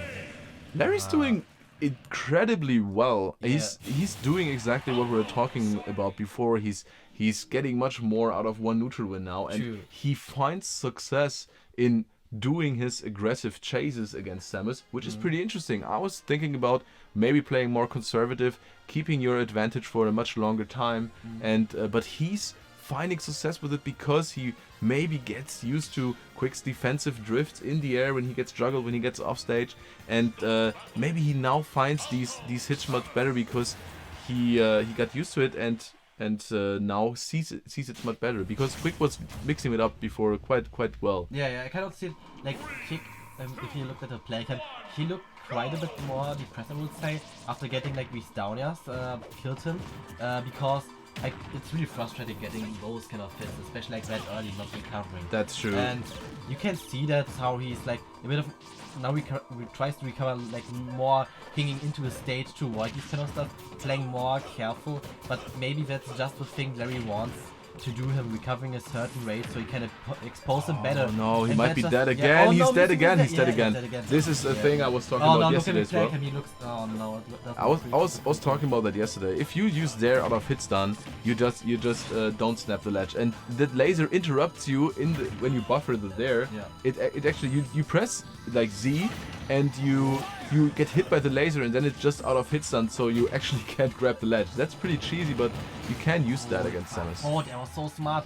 Larry's doing incredibly well. Yeah. He's doing exactly what we were talking about before. He's getting much more out of one neutral win now, and he finds success in doing his aggressive chases against Samus, which is pretty interesting. I was thinking about maybe playing more conservative, keeping your advantage for a much longer time, and but he's finding success with it because he maybe gets used to Quik's defensive drifts in the air when he gets juggled, when he gets off stage, and maybe he now finds these hits much better because he got used to it and now sees it much better because Quik was mixing it up before quite well. Yeah, I cannot see it like Quik. If you look at the play cam, he looked quite a bit more depressed, I would say, after getting like these down airs killed him because like it's really frustrating getting those kind of hits, especially like that early, not recovering. That's true. And you can see that's how he's like a bit of now tries to recover like more hanging into the stage to avoid this kind of stuff, playing more careful. But maybe that's just the thing Larry wants to do him recovering a certain rate so he can expose him better. No, he might be dead again. He's dead again. He's dead again. This is a thing I was talking about yesterday as well. I was talking about that yesterday. If you use there out of hit stun, you just don't snap the ledge, and that laser interrupts you when you buffer the there. Yeah. It actually you press like Z and you get hit by the laser and then it's just out of hit stun, so you actually can't grab the ledge. That's pretty cheesy, but you can use that against Samus. Oh, that was so smart.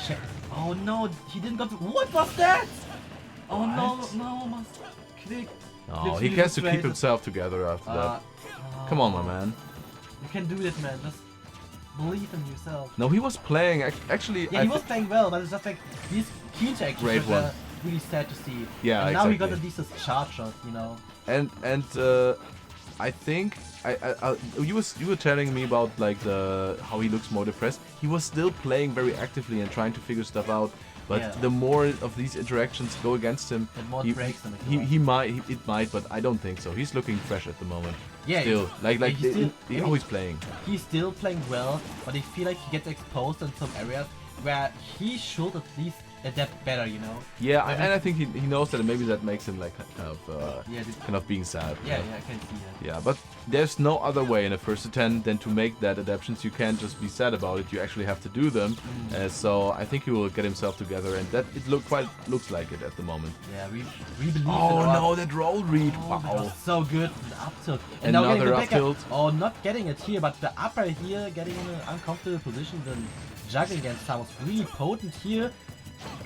Check. Oh no, he didn't got. What was that? Oh no, must Quik. Oh, he has to keep himself together after that. Come on, my man. You can do it, man. Just believe in yourself. No, he was playing actually. Yeah, he was playing well, but it's just like these key interactions. Great one. Really sad to see. Yeah, and now exactly. he got a decent charge shot, you know. And I think you were telling me about like how he looks more depressed. He was still playing very actively and trying to figure stuff out. But the more of these interactions go against him, it might, but I don't think so. He's looking fresh at the moment. Yeah, still he's always playing. He's still playing well, but I feel like he gets exposed in some areas where he should at least adapt better, you know. Yeah, and I think he knows that maybe that makes him like kind of being sad. Yeah, I can see that. Yeah, but there's no other way in a first to 10 than to make that adaptations. You can't just be sad about it. You actually have to do them. So I think he will get himself together, and that looks like it at the moment. Yeah, we believe. Oh no, that roll read! Wow, that was so good. The up tilt. And another up tilt. Oh, not getting it here, but the upper here, getting in an uncomfortable position, then juggling against Samus really potent here.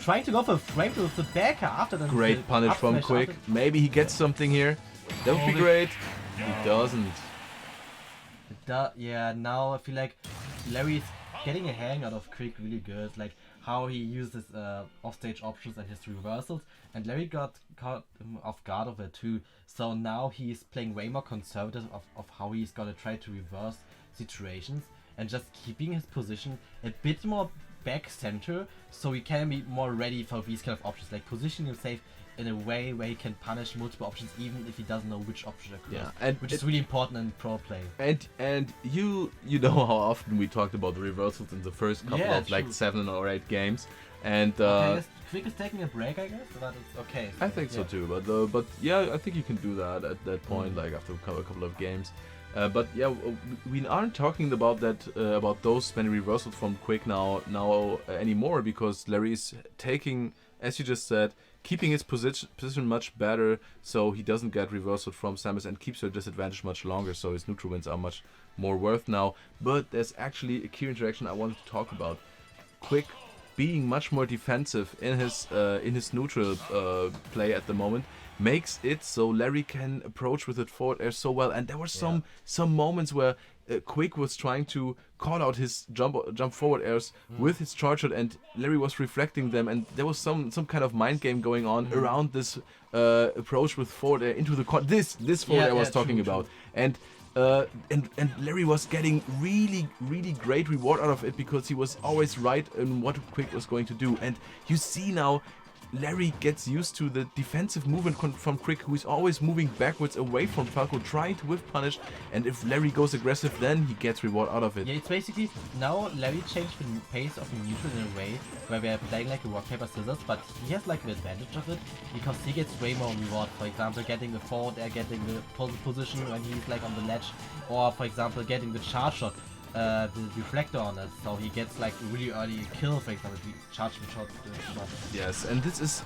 Trying to go for a frame with the backer after the great punish from Quik. Maybe he gets something here. That would be great. He doesn't. Yeah, now I feel like Larry's getting a hang out of Quik really good. Like how he uses offstage options and his reversals. And Larry got caught off guard of it too. So now he's playing way more conservative of how he's gonna try to reverse situations. And just keeping his position a bit more back center, so he can be more ready for these kind of options, like positioning himself in a way where he can punish multiple options even if he doesn't know which option occurs. Yeah, and which is really important in pro play. And you know how often we talked about the reversals in the first couple of like 7 or 8 games, and Quik is taking a break, I guess, but it's okay. I think so too, but yeah, I think you can do that at that point, like after a couple of games. But yeah, we aren't talking about that about those many reversals from Quik now anymore, because Larry is taking, as you just said, keeping his position much better, so he doesn't get reversal from Samus and keeps her disadvantage much longer. So his neutral wins are much more worth now. But there's actually a key interaction I wanted to talk about. Quik being much more defensive in his neutral play at the moment makes it so Larry can approach with it forward air so well, and there were some moments where Quik was trying to call out his jump forward airs with his charge shot, and Larry was reflecting them, and there was some kind of mind game going on around this approach with forward air into the this forward air I was talking about. And Larry was getting really great reward out of it, because he was always right in what Quik was going to do. And you see now Larry gets used to the defensive movement from Quik, who is always moving backwards away from Falco, trying to whiff punish, and if Larry goes aggressive, then he gets reward out of it. Yeah, it's basically, now Larry changed the pace of the neutral in a way where we're playing like a rock, paper, scissors, but he has like an advantage of it, because he gets way more reward. For example, getting the forward air, getting the position when he's like on the ledge, or for example, getting the charge shot. The reflector on it, so he gets like a really early kill, for example, if he charges the shot. Yes, and this is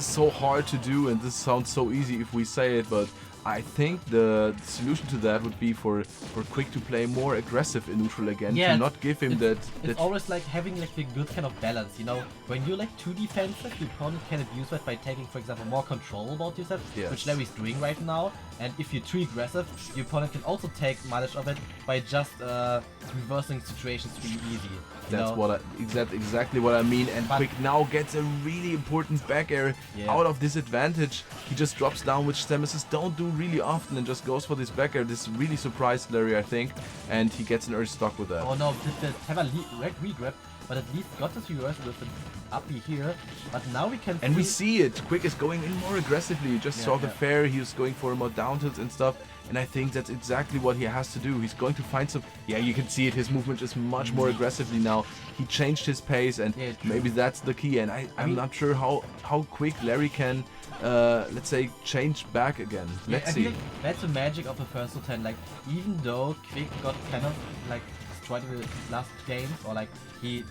so hard to do, and this sounds so easy if we say it, but I think the solution to that would be for Quik to play more aggressive in neutral again, to not give him that... It's always like having like the good kind of balance, you know? When you're like too defensive, your opponent can abuse that by taking, for example, more control about yourself, which Larry's doing right now. And if you're too aggressive, your opponent can also take mileage of it by just reversing situations really easy. That's what exactly what I mean. And Quik now gets a really important back air out of disadvantage. He just drops down, which Samus don't do really often, and just goes for this back air. This really surprised Larry, I think, and he gets an early stock with that. Oh no, did have a regrab, but at least got this reversal with an uppy here. But now we can we see it. Quik is going in more aggressively. You just saw the fair. He was going for more down tilts and stuff. And I think that's exactly what he has to do. He's going to find some... Yeah, you can see it. His movement is much more aggressively now. He changed his pace, and maybe that's the key. And I'm not sure how quick Larry can, let's say, change back again. Let's see. Like that's the magic of the first 10. Like, even though Quik got kind of like destroyed in the last games, or like he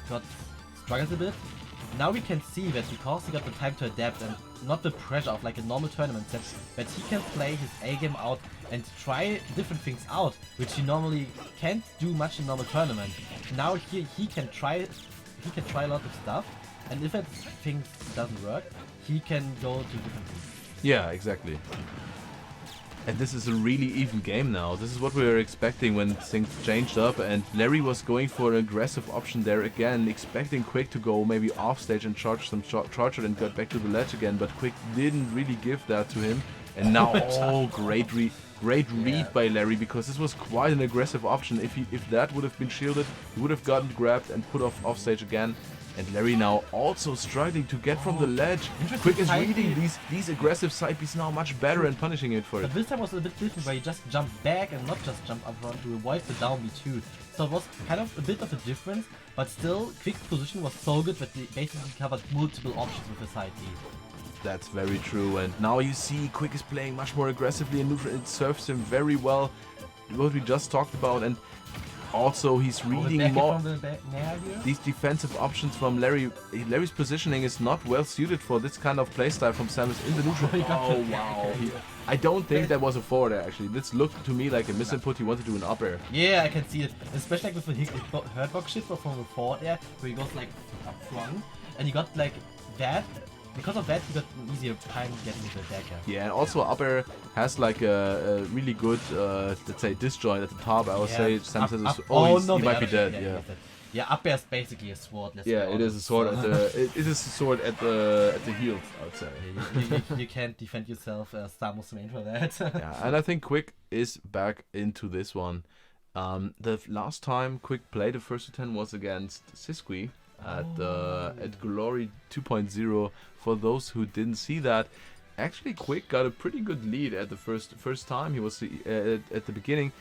got struggled a bit, now we can see that because he got the time to adapt and not the pressure of like a normal tournament set, that he can play his A game out and try different things out, which he normally can't do much in normal tournament. Now he can try a lot of stuff, and if that thing doesn't work, he can go to different things. Yeah, exactly. And this is a really even game now. This is what we were expecting when things changed up, and Larry was going for an aggressive option there again, expecting Quik to go maybe off stage and charge some charger and get back to the ledge again, but Quik didn't really give that to him. And now, great read by Larry, because this was quite an aggressive option. If that would have been shielded, he would have gotten grabbed and put off stage again. And Larry now also struggling to get from the ledge. Quik is reading these aggressive side Bs now much better and punishing it for it. But this time was a bit different, where he just jumped back and not just jump up front to avoid the down B too. So it was kind of a bit of a difference, but still Quik's position was so good that they basically covered multiple options with the side B. That's very true, and now you see Quik is playing much more aggressively in neutral. It serves him very well, what we just talked about, and also he's reading more these defensive options from Larry. Larry's positioning is not well suited for this kind of playstyle from Samus in the neutral. Oh wow. I don't think that was a forward air actually. This looked to me like a misinput. He wanted to do an up air. Yeah, I can see it. Especially like with the hurtbox shift from the forward air, where he goes like up front, and he got like that. Because of that, he got an easier time getting to the decker. Yeah, and also up air has like a really good, let's say, disjoint at the top. I would say Samus has he might be dead. Yeah, up air is basically a sword. It is a sword at the it is a sword at the heels, I would say. Yeah, you can't defend yourself as Samus main for that. Yeah, and I think Quik is back into this one. The last time Quik played the first 10 was against Sisqui at Glory 2.0. For those who didn't see that, actually Quik got a pretty good lead at the first time. He was at the beginning.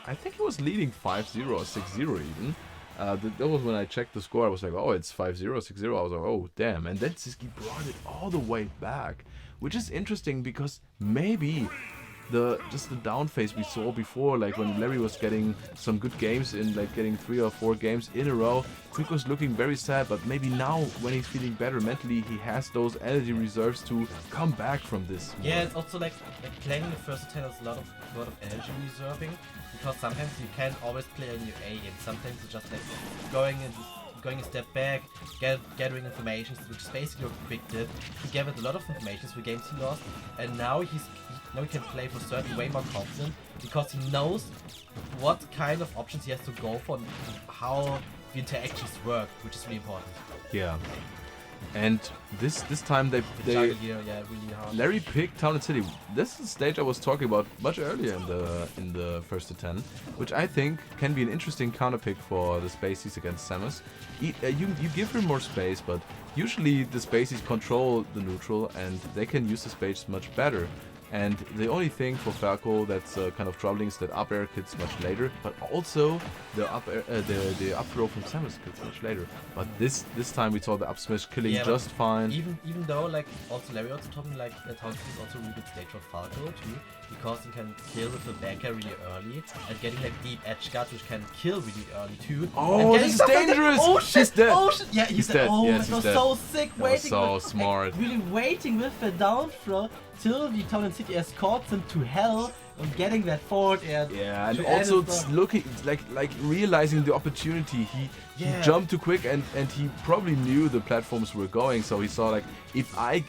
I think he was leading 5-0 or 6-0 even. That was when I checked the score. I was like, oh, it's 5-0, 6-0. I was like, oh, damn. And then Sisqui brought it all the way back, which is interesting because maybe just the down phase we saw before, like when Larry was getting some good games in, like getting 3 or 4 games in a row, Quik was looking very sad, but maybe now when he's feeling better mentally, he has those energy reserves to come back from this. Yeah, it's also like playing in the first 10 has a lot of energy reserving, because sometimes you can't always play in your A game. Sometimes it's just like going a step back, gathering information, which is basically what Quik did. He gathered a lot of information for games he lost, and now he can play for certain way more confident, because he knows what kind of options he has to go for and how the interactions work, which is really important. Yeah. And this time they really hard. Larry picked Town and City. This is the stage I was talking about much earlier in the first to 10, which I think can be an interesting counter pick for the Spaceys against Samus. You give him more space, but usually the Spaceys control the neutral and they can use the space much better. And the only thing for Falco that's kind of troubling is that up air hits much later, but also the up throw from Samus kills much later. But this time we saw the up smash killing just fine. Even though like also Larry also told me like that Townsend is also really good stage for Falco too, because he can kill with the backer really early and getting like deep edge guards which can kill really early too. Oh, this is dangerous! Like oh shit! He's dead. Oh shit! Yeah, he's dead. Oh, yes, that was dead. so sick. That waiting was so with, smart. Like, really waiting with the down throw till the Town and City escorts him to hell and getting that forward air. Yeah, and also looking like realizing the opportunity. He jumped too quick and he probably knew the platforms were going, so he saw like if I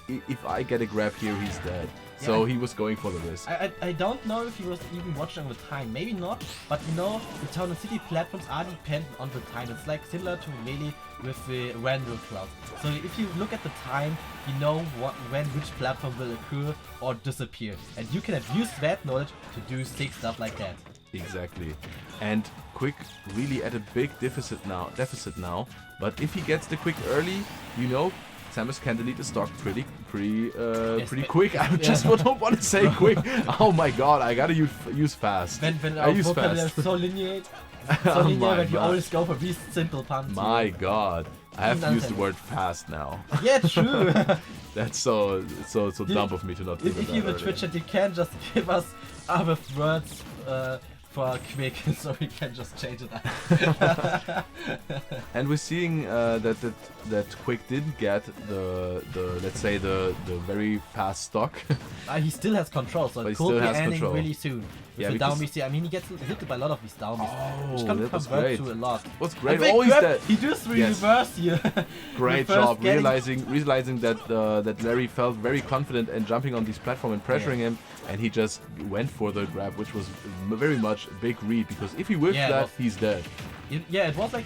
get a grab here, he's dead. So he was going for the risk. I don't know if he was even watching on the time, maybe not, but you know, the Town and City platforms are dependent on the time. It's like similar to Melee with the random cloud. So if you look at the time, you know when which platform will occur or disappear. And you can have used that knowledge to do sick stuff like that. Exactly. And Quik really at a big deficit now. But if he gets the Quik early, you know, Samus can delete the stock pretty quick. I just don't want to say quick. Oh my god, I gotta use fast. When I use fast. So linear, when you always go for these simple punts. My god, I have to use the word fast now. Yeah, true. That's so dumb of me to not. If you have a Twitch chat, you can just give us other words for Quik, so we can just change it up. And we're seeing that Quik didn't get the let's say the very fast stock. He still has control, so it could be ending really soon. With the down BC, I mean he gets hit by a lot of these down BC, which can convert to a lot. What's great? Oh, he's dead. He does reverse here. Great job, realizing that Larry felt very confident and jumping on this platform and pressuring him, and he just went for the grab, which was very much a big read, because if he whiffed that, he's dead. It was like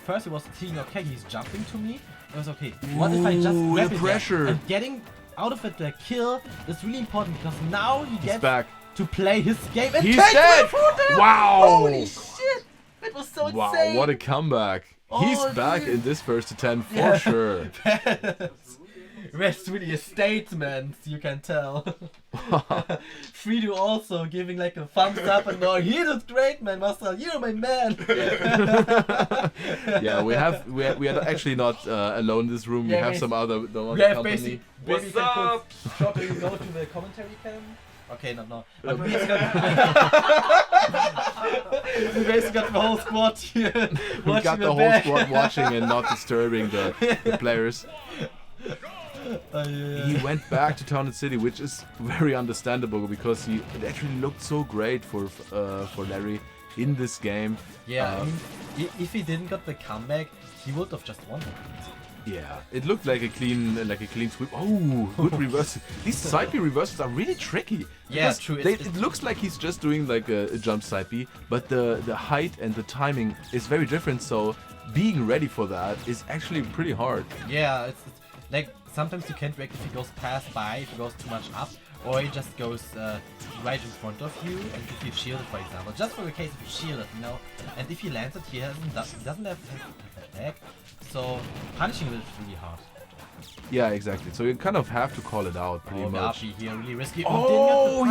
first he was thinking, okay, he's jumping to me. It was okay. What if I just grab the pressure and getting out of it the kill is really important, because now he gets back to play his game and he's dead! Wow! Holy shit! That was so insane! Wow, what a comeback! He's back in this first attempt for sure. That's really a statement, you can tell. Fredo also giving like a thumbs up and no, he did great, man. Master, you're my man. Yeah, we are actually not alone in this room. We have some other company. What's up? Go to the commentary cam. Okay, no. But we basically got the whole squad here. We got the whole squad watching and not disturbing the players. He went back to Town and City, which is very understandable, because it actually looked so great for Larry in this game. Yeah, I mean, if he didn't get the comeback, he would have just won. Yeah, it looked like a clean sweep. Oh, good reverse. These side B reverses are really tricky. Yeah, true. It looks like he's just doing like a jump side B, but the height and the timing is very different. So being ready for that is actually pretty hard. Yeah, it's like sometimes you can't react if he goes past by, if he goes too much up, or he just goes right in front of you, and if you shield it, for example. Just for the case if you shield it, you know. And if he lands it, he doesn't have attack, so punishing it is really hard. Yeah, exactly. So you kind of have to call it out pretty much. Here really risky. Oh,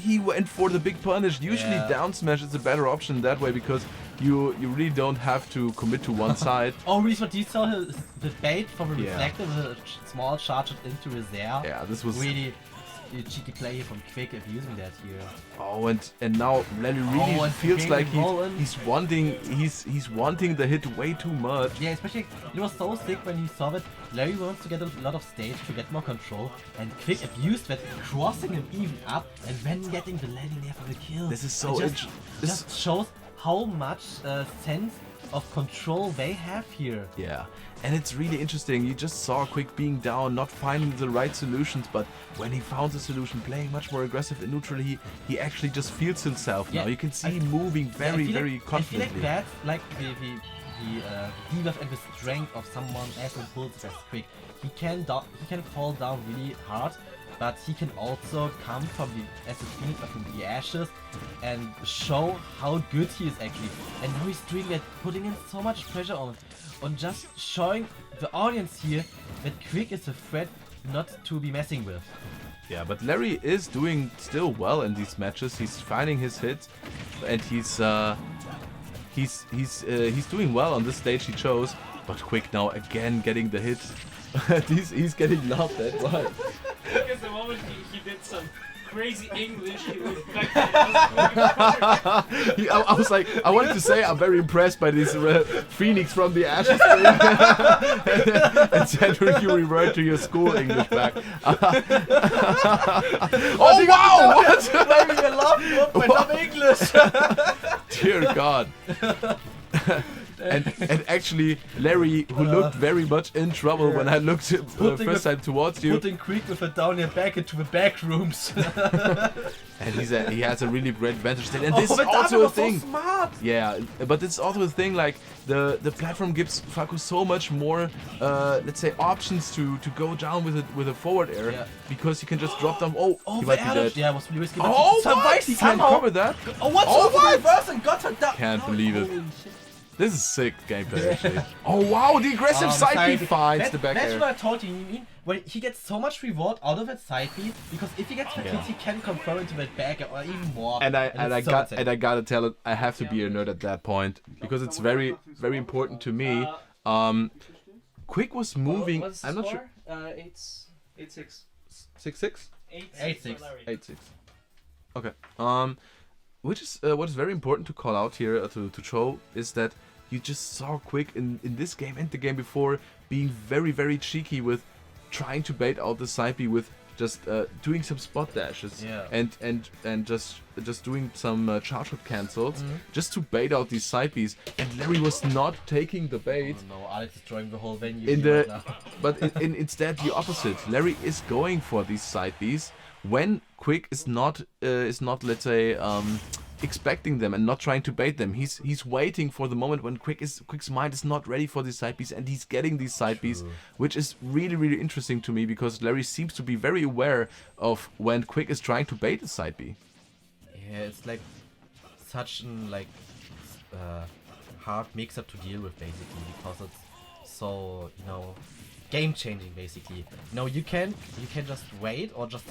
he went for the big punish. Usually down smash is a better option that way, because you really don't have to commit to one side. Oh, really? What you saw the bait from a reflector with a small charge into his air. Yeah, this was really a cheeky play here from Quik abusing that here. Oh, and now Larry really feels like he's wanting the hit way too much. Yeah, especially it was so sick when he saw that Larry wants to get a lot of stage to get more control, and Quik abused that, crossing him even up and then getting the landing there for the kill. This is so just shows how much sense of control they have here. Yeah, and it's really interesting. You just saw Quik being down, not finding the right solutions, but when he found the solution, playing much more aggressive and neutral, he actually just feels himself now. You can see him moving very confidently. I feel like that's like the debuff and the strength of someone as impulsive as Quik. He can fall down really hard, but he can also come from the phoenix from the ashes and show how good he is actually. And now he's doing that, putting in so much pressure on just showing the audience here that Quik is a threat not to be messing with. Yeah, but Larry is doing still well in these matches. He's finding his hits, and he's he's doing well on this stage he chose, but Quik now again getting the hit. he's getting laughed at. Right? Because the moment he did some crazy English, he looked back. I was like, I wanted to say I'm very impressed by this phoenix from the ashes thing. And then you revert to your school English back. Oh wow! What? Maybe you love my English. Dear God. And actually, Larry, who looked very much in trouble when I looked first time towards you. Putting Quik with a down your back into the back rooms. And he has a really great advantage there. And this is also a thing. So smart. Yeah, but it's also a thing, like the platform gives Falco so much more, let's say, options to go down with a forward air, because he can just drop down. Oh, he might be dead. Yeah, was really risky. Oh, what? He can't cover that. Oh, what? Reverse and got her down. Can't believe it. This is sick gameplay, actually. Oh wow, the aggressive side B finds the back air. That's what I told you, when he gets so much reward out of that side B, because if he gets the hit, he can confirm into that back air or even more. And I gotta tell it, I have to be a nerd at that point, because it's very important to me. Quik was moving. I'm not sure. 8-6. 6-6. 8-6. 8-6. Okay. Which is what is very important to call out here to show is that you just saw Quik in this game and the game before being very cheeky with trying to bait out the side B with just doing some spot dashes and just doing some charge shot cancels just to bait out these side Bs, and Larry was not taking the bait. Oh no, Alex is drawing the whole venue but instead the opposite. Larry is going for these side Bs when Quik is not let's say expecting them and not trying to bait them. He's waiting for the moment when Quik's mind is not ready for these side Bs, and he's getting these side Bs, which is really interesting to me, because Larry seems to be very aware of when Quik is trying to bait a side B. Yeah, it's like such an hard mix-up to deal with, basically, because it's so, game changing, basically. You can just wait or just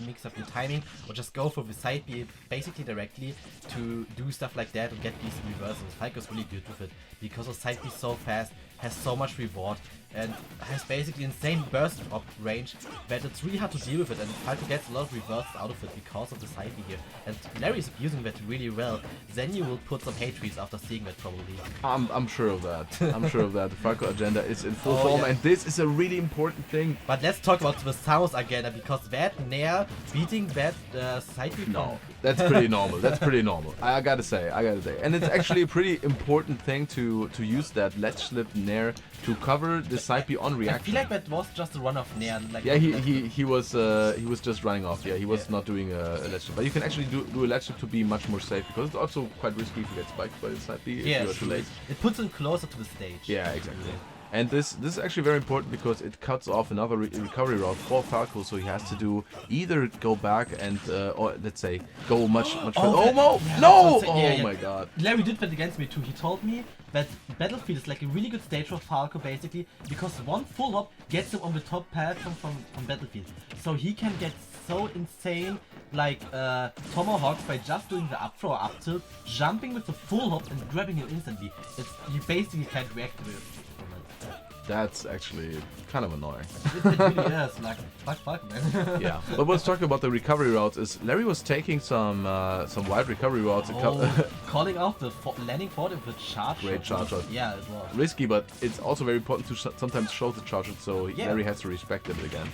mix up your timing or just go for the side B basically directly to do stuff like that and get these reversals. Falco's really good with it because the side B is so fast, has so much reward, and has basically insane burst range that it's really hard to deal with it, and Falco gets a lot of reversals out of it because of the side B here. And Larry is using that really well. Then you will put some hate trees after seeing that, probably. I'm sure of that. I'm sure of that. The Falco agenda is in full form, and this is a really important thing. But let's talk about the Samus agenda, because that Nair beating that side B. No, that's pretty normal. That's pretty normal. I gotta say. And it's actually a pretty important thing to use that ledge slip Nair to cover the side B on reaction. I feel like that was just a run off Nair. Yeah, he was just running off. Yeah, he was not doing a ledge slip. But you can actually do a ledge slip to be much more safe, because it's also quite risky if you get spiked by the side B if you are too late. It puts him closer to the stage. Yeah, exactly. And this is actually very important, because it cuts off another recovery route for Falco, so he has to do either go back and or let's say go much further. Oh no! Oh my God! Larry did that against me too. He told me that Battlefield is like a really good stage for Falco, basically, because one full hop gets him on the top platform from Battlefield. So he can get so insane, like tomahawks by just doing the up throw or up tilt, jumping with the full hop and grabbing him instantly. You basically can't react to it. That's actually kind of annoying. It really is, like, fuck, man. Yeah, but let's talk about the recovery routes. Is Larry was taking some wide recovery routes. Calling out the landing forward with the charge. Great charge shot. Yeah, it was. Risky, but it's also very important to sometimes show the charge shot, so Larry has to respect it again.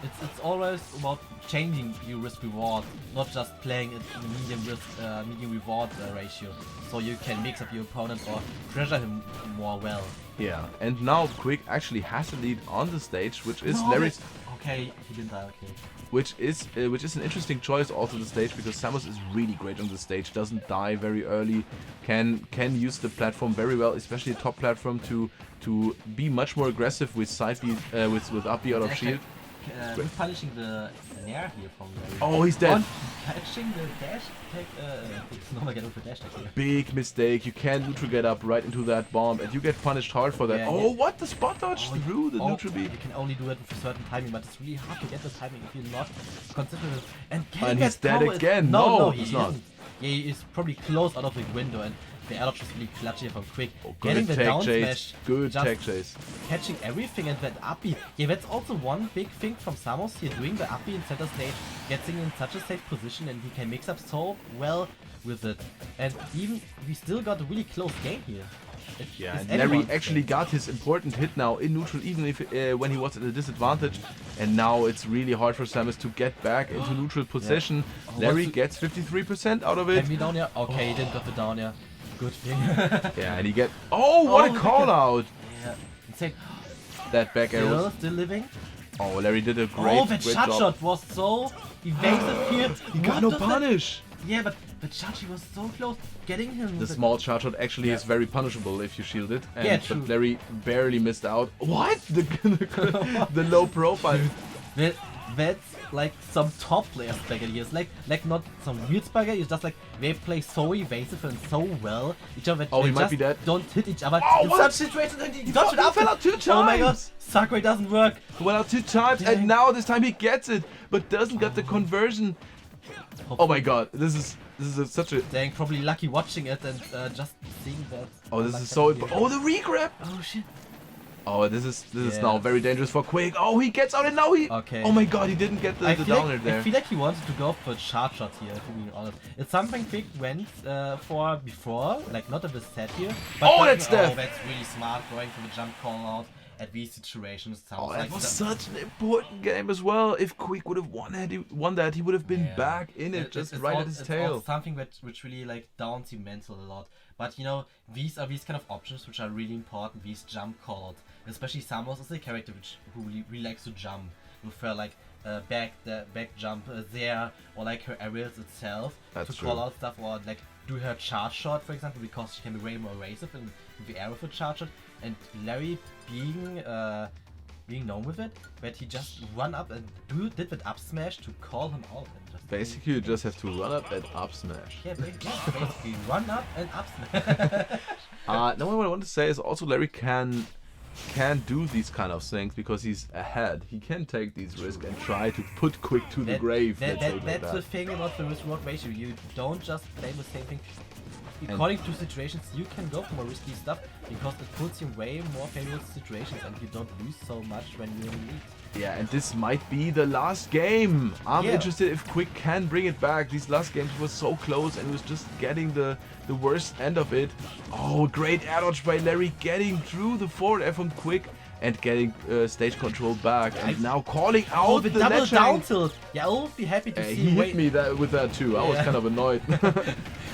It's always about changing your risk reward, not just playing it in a medium risk, medium reward ratio, so you can mix up your opponent or pressure him more well. Yeah, and now Quik actually has the lead on the stage, which is Larry's. Okay, he didn't die. Okay. Which is an interesting choice also the stage, because Samus is really great on the stage, doesn't die very early, can use the platform very well, especially the top platform to be much more aggressive with side B with up B out of shield. He's punishing the Nair here from Larry. Oh, he's dead. Catching the dash attack. It's normal get over dash attack here. Big mistake. You can't neutral get up right into that bomb, and you get punished hard for that. What? The spot dodge through the neutral B. You can only do it with a certain timing, but it's really hard to get the timing if you're not consistent. And he's dead again. No, he's not. Yeah, he is probably close out of the window, and the air dodge is really clutchy from Quik. Oh, Getting the down smash, good just tech chase. catching everything, and that uppy. Yeah, that's also one big thing from Samus here, doing the uppy in center stage, getting in such a safe position, and he can mix up so well with it. And even, we still got a really close game here. Yeah, and Larry actually got his important hit now in neutral, even if when he was at a disadvantage. And now it's really hard for Samus to get back into neutral position. Yeah. Oh, Larry gets 53% out of it. Can we down here? Okay, he didn't got the down here. Good thing. Yeah, and he get... Oh, what a call out! Yeah, insane. That back arrow. Still living. Oh, Larry did a great, Oh, that shot was so evasive here. He got no punish. Yeah, but the Chachi was so close, getting him. The small charge shot actually is very punishable if you shield it. And yeah, true. But Larry barely missed out. What? The low profile. That's like some top players back in here. It's like not some weird spagger. It's just like they play so evasive and so well. Each other. Oh, he might be dead. Don't hit each other. Oh, in what? such situations, he fell out 2 times. Oh my god, Sakurai doesn't work. He went out 2 times, Dang. and now this time he gets it, but doesn't get the conversion. Hopefully. Oh my god, this is such a... Dang, probably lucky watching it and just seeing that. Oh, this is so... Oh, the regrab! Oh shit. Oh, this is now very dangerous for Quik. Oh, he gets out and now he... Okay. Oh my god, he didn't get the downer there. I feel like he wanted to go for a charge shot here, to be honest. It's something Quik went for before, like not at the set here. But Oh, that's death! Oh, that's really smart, going for the jump call out at these situations. Oh, Sounds that was such an important game as well. If Quik would have won that, he would have been back in it, just right at his tail. It's something which really like downs the mental a lot. But you know, these are these kind of options which are really important. These jump calls, especially Samus is a character who really likes to jump. With her like back jump there, or like her aerials itself to call out stuff, or like do her charge shot, for example, because she can be way more evasive in the air with a charge shot. And Larry being known with it, that he just run up and did that up smash to call him out. And just basically, you just have to run up and up smash. Yeah, basically run up and up smash. Now what I want to say is also Larry can do these kind of things because he's ahead. He can take these risks and try to put Quik to the grave. That's the thing about the risk-reward ratio. You don't just play the same thing. According to situations, you can go for more risky stuff because it puts you in way more favorable situations and you don't lose so much when you're in the lead. Yeah, and this might be the last game. I'm interested if Quik can bring it back. These last games were so close and he was just getting the worst end of it. Oh, great air dodge by Larry, getting through the forward air from Quik and getting stage control back. And now calling out the double down tilt. Yeah, I'll be happy to see he hit me with that too. I was kind of annoyed.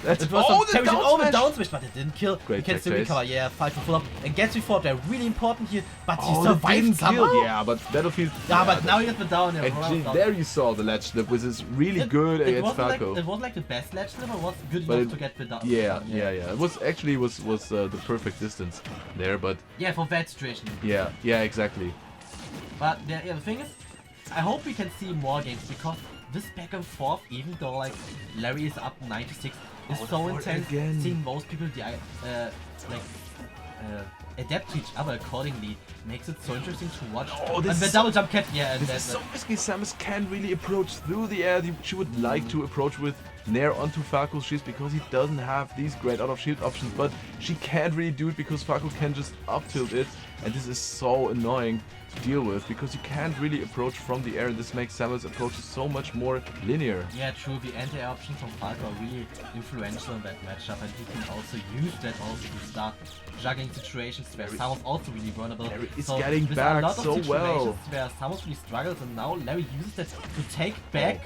That's it was the down smash, but it didn't kill. Great he can still recover. Yeah, fight for full up and gets before. They're really important here, but he survived somehow. Yeah, but Battlefield. Yeah, but now he got the down. And there you saw the ledge slip, which is really good against Falco. It wasn't like the best ledge slip, but it was good enough to get the down. Yeah. It was actually the perfect distance there, but yeah, for that situation. Yeah, exactly. But the thing is, I hope we can see more games because this back and forth, even though like Larry is up 96, is so intense. Seeing most people adapt to each other accordingly makes it so interesting to watch. Oh, and the double jump cat, yeah. This is so risky. Samus can really approach through the air. She would like to approach with Nair onto Falco's shields because he doesn't have these great out of shield options, but she can't really do it because Falco can just up tilt it, and this is so annoying to deal with because you can't really approach from the air, and this makes Samus approaches so much more linear. Yeah, true. The anti-air options from Falco are really influential in that matchup, and he can also use that to start juggling situations where Samus also really vulnerable. Larry is getting back so well. Where Samus really struggles, and now Larry uses that to take back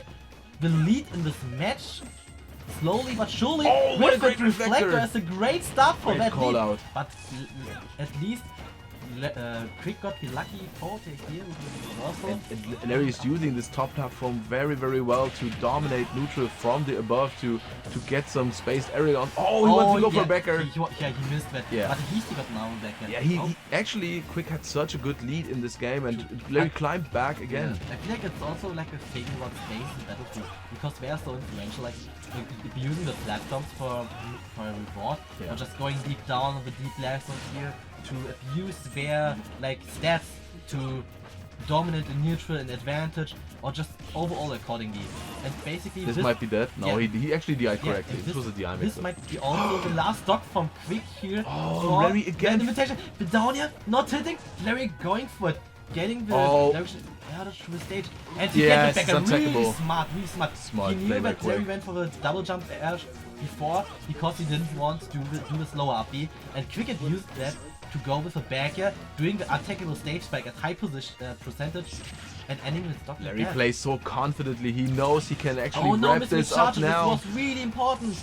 the lead in this match. Slowly but surely, with the reflector is a great start for that lead. Out. But at least Quik got the lucky photo here with the and Larry is using this top platform very, very well to dominate neutral from the above to get some spaced area on. Oh, he wants to go for a backer. He missed that. Yeah. But he got now a backer. Yeah, he actually Quik had such a good lead in this game, and Larry climbed back again. Yeah. I feel like it's also like a thing about space in Battlefield because they are so influential. Like using the platforms for a reward, or just going deep down on the deep levels here to abuse their like stats to dominant in neutral and advantage, or just overall accordingly. And basically this might be that. No, yeah. he actually DI correctly. Yeah, this was a DI mix. This might be also the last stock from Quik here. Oh, Larry again. Invitation. But down here, not hitting. Larry going for it. Getting the direction out of the stage. And he gets it back. Really smart, really smart. Smart. He knew that Larry went for the double jump air before because he didn't want to do the slower up B. And Quik had used that to go with a back air, doing the attackable stage spike at high position percentage. And ending with stock. Larry plays so confidently. He knows he can actually wrap this up now. This was really important.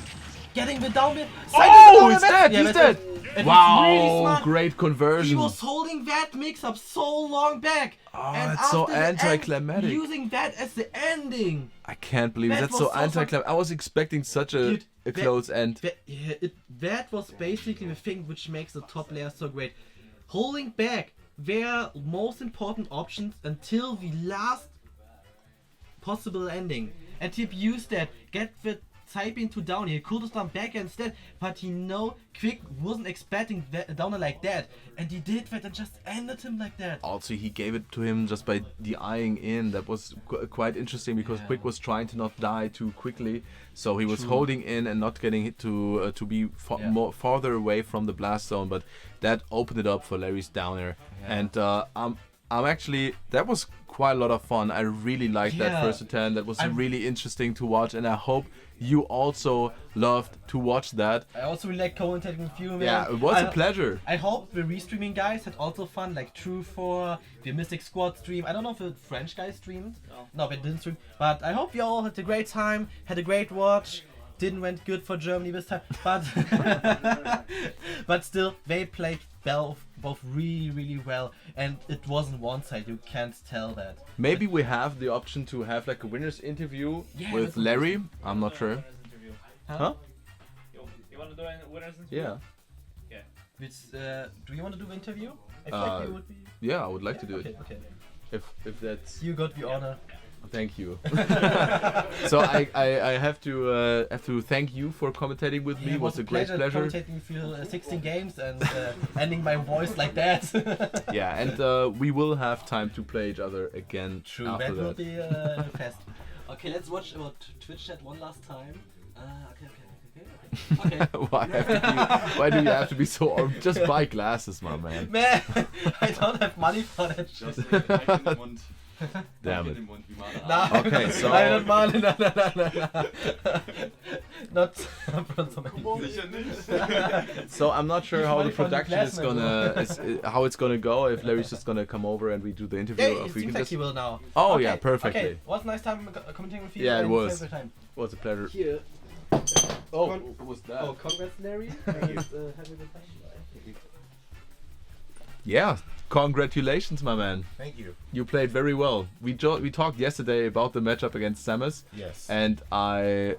Getting the down B. Oh, it's dead. He's dead. Wow, really great conversion. He was holding that mix-up so long back. Oh, it's so anticlimactic. Using that as the ending. I can't believe that's so anticlimactic. I was expecting such a close end. That was basically the thing which makes the top layer so great. Holding back their most important options until the last possible ending. And he used that. Get the type into down. He could have done back instead, but he know Quik wasn't expecting that downer like that, and he did that and just ended him like that. Also, he gave it to him just by DIing in. That was quite interesting because Quik was trying to not die too quickly, so he was holding in and not getting hit to be more farther away from the blast zone. But that opened it up for Larry's downer, and I'm actually, that was quite a lot of fun. I really liked that first attempt. That was really interesting to watch, and I hope you also loved to watch that. I also really like commentating with you, man. Yeah, it was a pleasure. I hope the restreaming guys had also fun, like True for the Mystic Squad stream. I don't know if the French guys streamed. No, they didn't stream. But I hope you all had a great time, had a great watch. Didn't went good for Germany this time, but but still they played both really well, and it wasn't one side. You can't tell that. Maybe we have the option to have like a winners interview with Larry. I'm not sure. Huh? You want to do a winners interview? Yeah. Okay. Which, do you want to do an interview? I feel like you would be. Yeah, I would like to do it. Okay. If that's. You got the honor. Thank you. So I have to thank you for commentating with me. It was a great pleasure. Commentating through 16 games and ending my voice like that. Yeah, and we will have time to play each other again. True, after that will be fast. Okay, let's watch our Twitch chat one last time. Okay. Why do you have to be so? Or just buy glasses, my man. Man, I don't have money for that. Just like Damn it. Nah, okay, so nein, not from somebody. So I'm not sure how the production is gonna how it's gonna go. If Larry's just gonna come over and we do the interview. Yeah, it seems like he will now. Oh okay. Yeah, perfectly. Okay, was a nice time commenting with you. Yeah, it was. Time. It was a pleasure. Here. Oh, what was that? Oh, congrats, Larry. Have a good time. Yeah, congratulations, my man. Thank you. You played very well. We talked yesterday about the matchup against Samus. Yes. And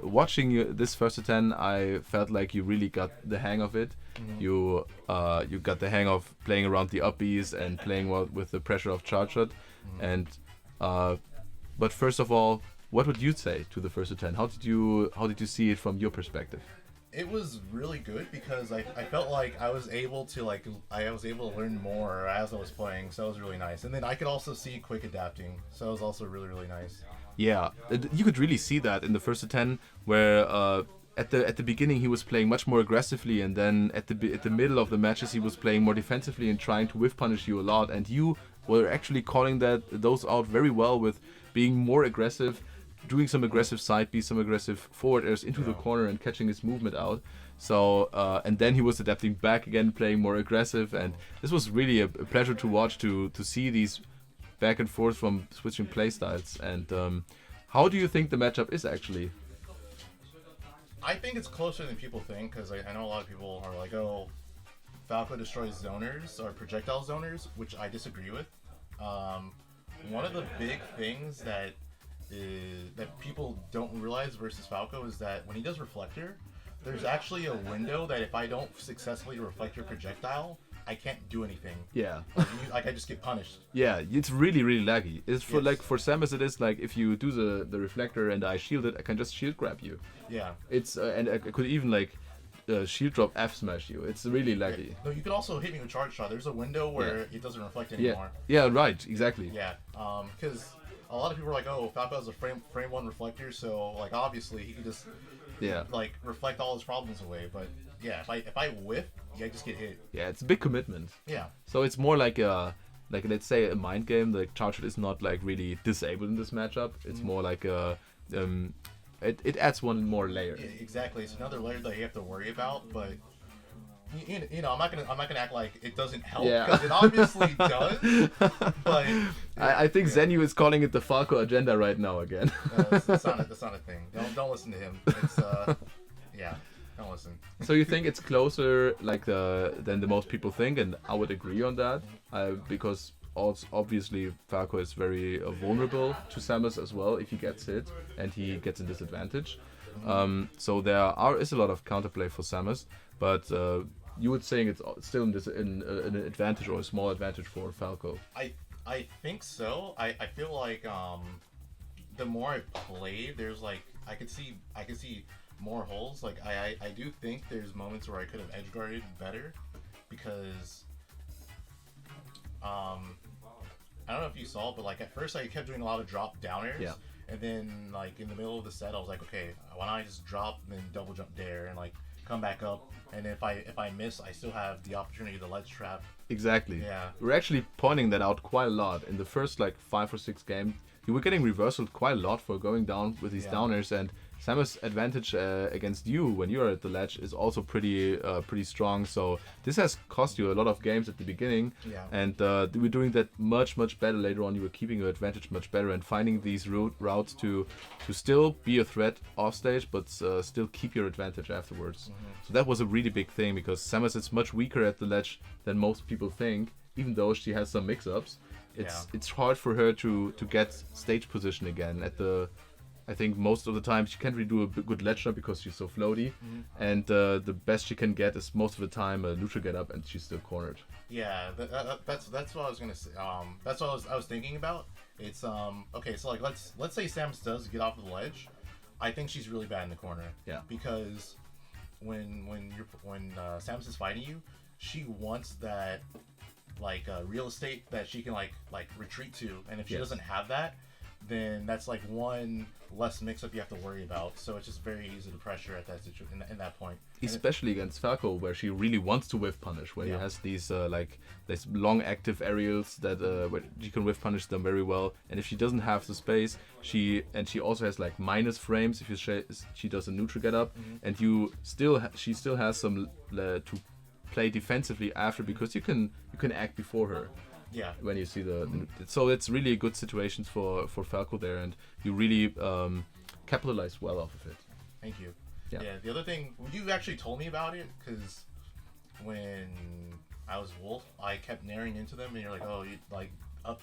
watching you this first attempt, I felt like you really got the hang of it. Mm-hmm. You got the hang of playing around the up Bs and playing well with the pressure of charge shot. Mm-hmm. And but first of all, what would you say to the first attempt? How did you see it from your perspective? It was really good because I felt like I was able to learn more as I was playing, so it was really nice. And then I could also see Quik adapting, so it was also really nice. Yeah, you could really see that in the first attempt where at the beginning he was playing much more aggressively, and then at the middle of the matches he was playing more defensively and trying to whiff punish you a lot. And you were actually calling those out very well with being more aggressive, doing some aggressive side B, some aggressive forward airs into the corner and catching his movement out. So and then he was adapting back again, playing more aggressive, and this was really a pleasure to watch, to see these back and forth from switching playstyles. And how do you think the matchup is actually? I think it's closer than people think, because I know a lot of people are like, oh, Falco destroys zoners or projectile zoners, which I disagree with. One of the big things that people don't realize versus Falco is that when he does Reflector, there's actually a window that if I don't successfully reflect your projectile, I can't do anything. Yeah. Like I just get punished. Yeah, it's really laggy. It's for for Samus it is like if you do the reflector and I shield it, I can just shield grab you. Yeah. It's and I could even like shield drop F smash you. It's really laggy. No, you can also hit me with charge shot. There's a window where it doesn't reflect anymore. Yeah, right, exactly. Yeah, because a lot of people are like, oh, Falco has a frame 1 reflector, so like obviously he can just like reflect all his problems away. But yeah, if I whiff, I just get hit. Yeah, it's a big commitment. Yeah. So it's more like let's say a mind game. The charge shot is not like really disabled in this matchup. It's more like it adds one more layer. Yeah, exactly, it's another layer that you have to worry about, but. You know, I'm not gonna act like it doesn't help because it obviously does. But I think Zenyu is calling it the Falco agenda right now again. That's not a thing. Don't listen to him. It's don't listen. So you think it's closer than the most people think, and I would agree on that because also obviously Falco is very vulnerable to Samus as well if he gets hit and he gets a disadvantage. So there is a lot of counterplay for Samus, but you would saying it's still an advantage or a small advantage for Falco. I think so. I feel like the more I play, there's like I could see more holes. Like I do think there's moments where I could have edge guarded better because I don't know if you saw, but like at first I kept doing a lot of drop down airs. Yeah. And then like in the middle of the set I was like, okay, why don't I just drop and then double jump there and like come back up, and if I miss, I still have the opportunity to ledge trap. Exactly. Yeah. We're actually pointing that out quite a lot. In the first like 5 or 6 games, you were getting reversaled quite a lot for going down with these downers, and Samus' advantage against you when you're at the ledge is also pretty strong. So this has cost you a lot of games at the beginning, and we're doing that much better later on. You were keeping your advantage much better and finding these routes to still be a threat off stage, but still keep your advantage afterwards. So that was a really big thing because Samus is much weaker at the ledge than most people think, even though she has some mix-ups. It's hard for her to get stage position again at the. I think most of the time she can't really do a good ledge jump because she's so floaty, and the best she can get is most of the time a neutral get up, and she's still cornered. Yeah, that's what I was gonna say. That's what I was thinking about. It's okay. So like let's say Samus does get off the ledge, I think she's really bad in the corner. Yeah. Because when Samus is fighting you, she wants that like real estate that she can like retreat to, and if she doesn't have that, then that's like one less mix-up you have to worry about. So it's just very easy to pressure at that in that point. Especially against Falco, where she really wants to whiff punish, where he has these these long active aerials that where you can whiff punish them very well. And if she doesn't have the space, she also has like minus frames if she does a neutral get up, and she still has some to play defensively after because you can act before her. Yeah. When you see so it's really a good situation for Falco there, and you really capitalized well off of it. Thank you. Yeah. The other thing, you actually told me about it because when I was Wolf, I kept narrowing into them, and you're like, oh, you up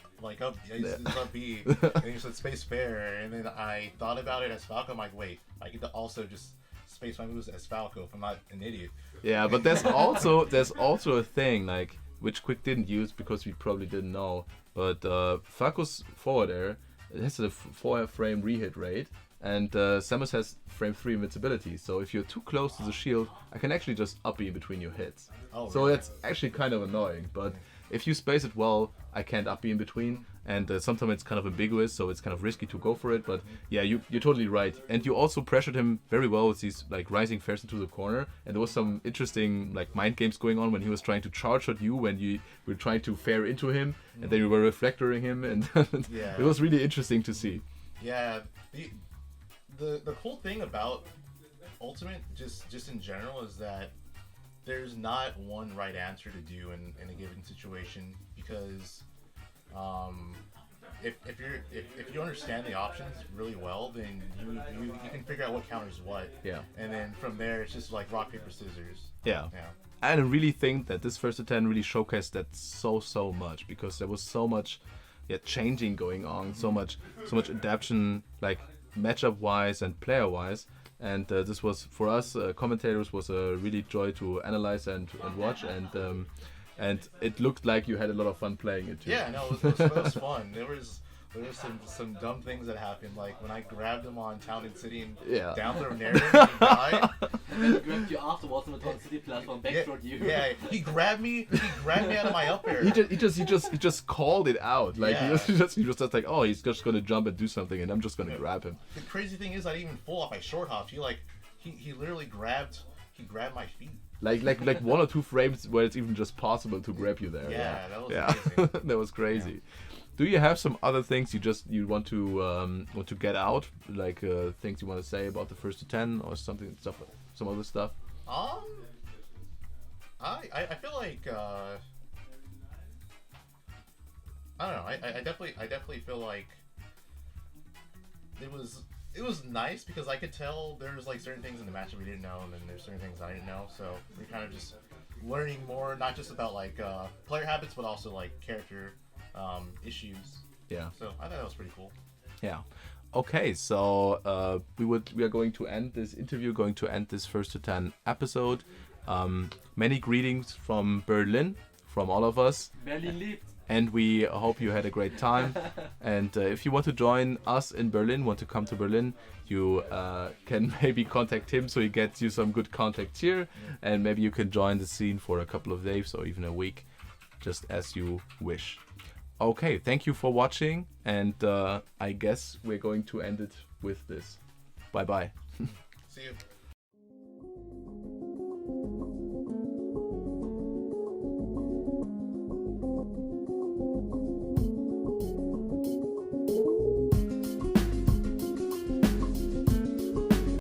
B, and you said space fair, and then I thought about it as Falco. I'm like, wait, I get to also just space my moves as Falco if I'm not an idiot. Yeah, but there's also a thing like, which Quik didn't use because we probably didn't know, but Falco's forward air has a 4-frame rehit rate, and Samus has frame 3 invincibility, so if you're too close to the shield, I can actually just up in between your hits. So that's actually kind of annoying, but if you space it well, I can't up in between, and sometimes it's kind of ambiguous, so it's kind of risky to go for it, but yeah, you're totally right. And you also pressured him very well with these like rising fairs into the corner, and there was some interesting like mind games going on when he was trying to charge at you when you were trying to fair into him, and then you were reflectoring him, and it was really interesting to see. Yeah, the cool thing about Ultimate, just in general, is that there's not one right answer to do in a given situation, because if you understand the options really well, then you can figure out what counters what. Yeah. And then from there, it's just like rock paper scissors. Yeah. I really think that this first 10 really showcased that so much, because there was so much changing going on, so much adaptation, like matchup wise and player wise. And this was, for us commentators, was a really joy to analyze and watch, and it looked like you had a lot of fun playing it too. Yeah, no, it was fun. There was there was some dumb things that happened, like when I grabbed him on Town and City and Yeah. down throw narrative and he died. And then he grabbed you afterwards on the Town City platform, backdoored you. Yeah, he grabbed me out of my up air. He just called it out. Like Yeah. he was just like, oh, he's just gonna jump and do something, and I'm just gonna grab him. The crazy thing is, I didn't even full off my short hop. He literally grabbed my feet. Like 1 or 2 frames where it's even just possible to grab you there. Yeah, that was Yeah, amazing. that was crazy. Do you have some other things you want to get out, like things you want to say about the first to 10 or something, some other stuff? I feel like I don't know. I definitely feel like it was nice because I could tell there's like certain things in the match that we didn't know, and then there's certain things I didn't know. So we're kind of just learning more, not just about like player habits, but also like character issues. Yeah. So I thought that was pretty cool. Yeah. Okay, so we are going to end this interview, going to end this first to 10 episode. Many greetings from Berlin, from all of us. Berlin lebt. And we hope you had a great time. And if you want to join us in Berlin, want to come to Berlin, you can maybe contact him so he gets you some good contacts here. And maybe you can join the scene for a couple of days or even a week, just as you wish. Okay, thank you for watching. And I guess we're going to end it with this. Bye-bye. See you.